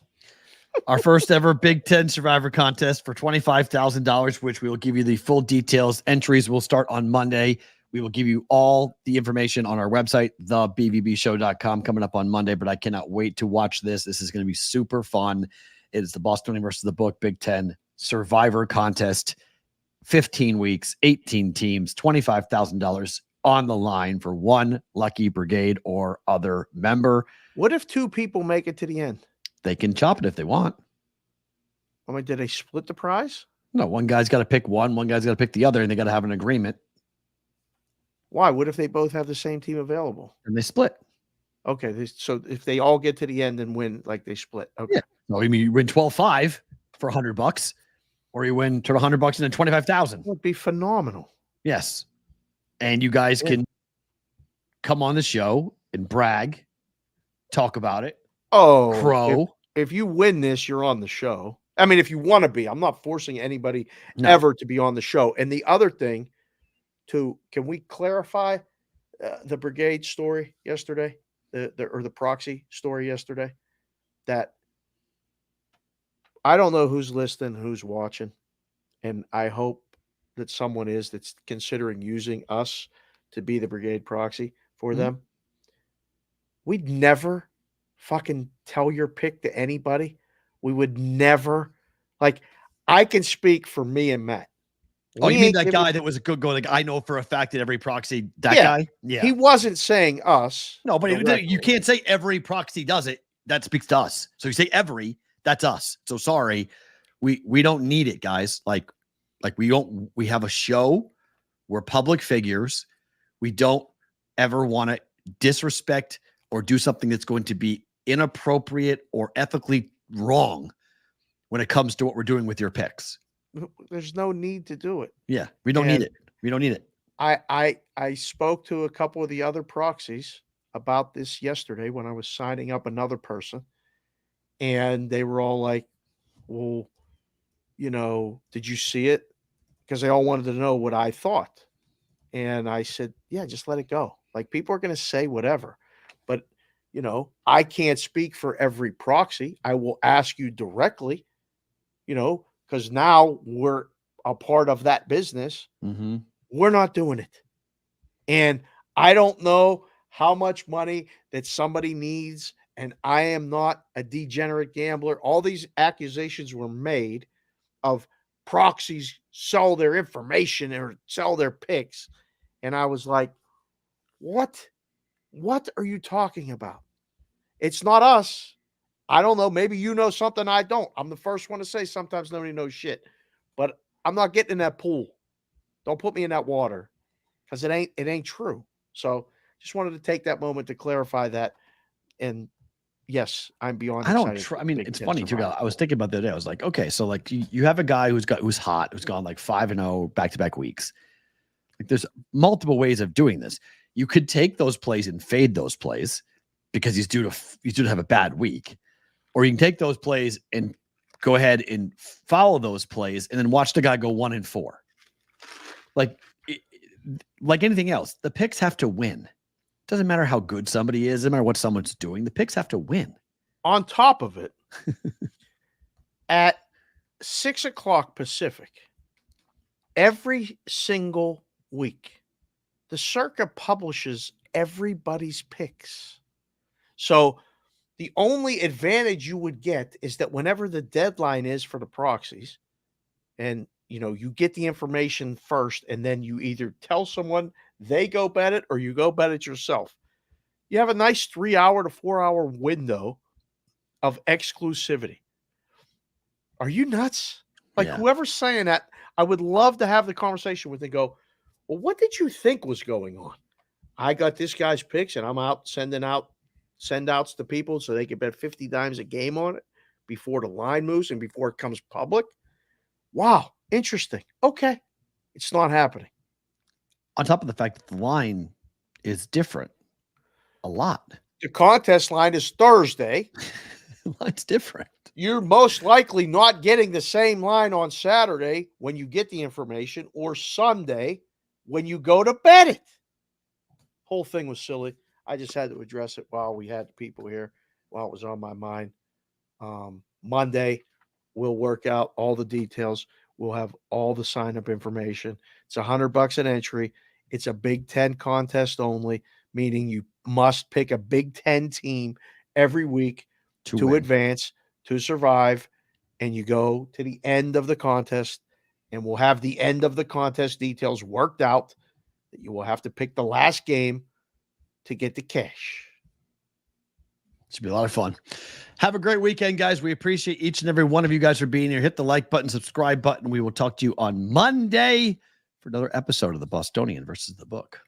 Our first ever Big Ten Survivor contest for $25,000, which we will give you the full details. Entries will start on Monday. We will give you all the information on our website, thebvbshow.com, coming up on Monday, but I cannot wait to watch this. This is going to be super fun. It is the Bostonian versus the Book Big Ten Survivor contest. 15 weeks, 18 teams, $25,000 on the line for one lucky brigade or other member. What if 2 people make it to the end? They can chop it if they want. I mean, did they split the prize? No, one guy's got to pick one guy's got to pick the other, and they got to have an agreement. Why? What if they both have the same team available? And they split. Okay, so if they all get to the end and win, like they split. Okay. Yeah. No, I mean, you win 12.5 for $100, or you win $100 and then 25,000. It would be phenomenal. Yes. And you guys can come on the show and brag, talk about it. Oh, crow. If you win this, you're on the show. I mean, if you want to be, I'm not forcing anybody ever to be on the show. And the other thing, can we clarify the brigade story yesterday, the proxy story yesterday? That I don't know who's listening, who's watching, and I hope that someone is that's considering using us to be the brigade proxy for them. We'd never fucking tell your pick to anybody. We would never, like, I can speak for me and Matt. Oh, you mean that guy that was a good go? Like, I know for a fact that every proxy, guy? Yeah. He wasn't saying us. No, but you can't say every proxy does it. That speaks to us. So you say every, that's us. So sorry. We don't need it, guys. Like we have a show. We're public figures. We don't ever want to disrespect or do something that's going to be inappropriate or ethically wrong when it comes to what we're doing with your picks. There's no need to do it. Yeah, we don't need it. We don't need it. I spoke to a couple of the other proxies about this yesterday when I was signing up another person, and they were all like, well, did you see it? Because they all wanted to know what I thought. And I said, yeah, just let it go. Like, people are going to say whatever, but I can't speak for every proxy. I will ask you directly, because now we're a part of that business. Mm-hmm. We're not doing it. And I don't know how much money that somebody needs. And I am not a degenerate gambler. All these accusations were made of proxies sell their information or sell their picks. And I was like, what? What are you talking about? It's not us. I don't know. Maybe you know something I don't. I'm the first one to say sometimes nobody knows shit. But I'm not getting in that pool. Don't put me in that water, because it ain't true. So just wanted to take that moment to clarify that. And yes, I'm beyond excited. I mean, it's funny too. I was thinking about the other day. I was like, okay, so like you have a guy who's hot, who's gone like 5-0 back-to-back weeks. Like, there's multiple ways of doing this. You could take those plays and fade those plays because he's due to have a bad week, or you can take those plays and go ahead and follow those plays and then watch the guy go 1-4. Like anything else, the picks have to win. Doesn't matter how good somebody is. Doesn't matter what someone's doing. The picks have to win. On top of it, at 6:00 Pacific, every single week, the Circa publishes everybody's picks. So the only advantage you would get is that whenever the deadline is for the proxies, and you get the information first, and then you either tell someone they go bet it or you go bet it yourself. You have a nice 3-hour to 4-hour window of exclusivity. Are you nuts? Like, whoever's saying that, I would love to have the conversation with them. Go, well, what did you think was going on? I got this guy's picks, and I'm out sending out send-outs to people so they can bet 50 dimes a game on it before the line moves and before it comes public. Wow, interesting. Okay, it's not happening. On top of the fact that the line is different a lot. The contest line is Thursday. The line's different. You're most likely not getting the same line on Saturday when you get the information, or Sunday when you go to bet it. Whole thing was silly. I just had to address it while we had people here, while it was on my mind. Monday, we'll work out all the details. We'll have all the sign-up information. It's $100 an entry. It's a Big Ten contest only, meaning you must pick a Big Ten team every week to advance, to survive, and you go to the end of the contest, and we'll have the end of the contest details worked out that you will have to pick the last game to get the cash. Should be a lot of fun. Have a great weekend, guys. We appreciate each and every one of you guys for being here. Hit the like button, subscribe button. We will talk to you on Monday for another episode of the Bostonian versus the Book.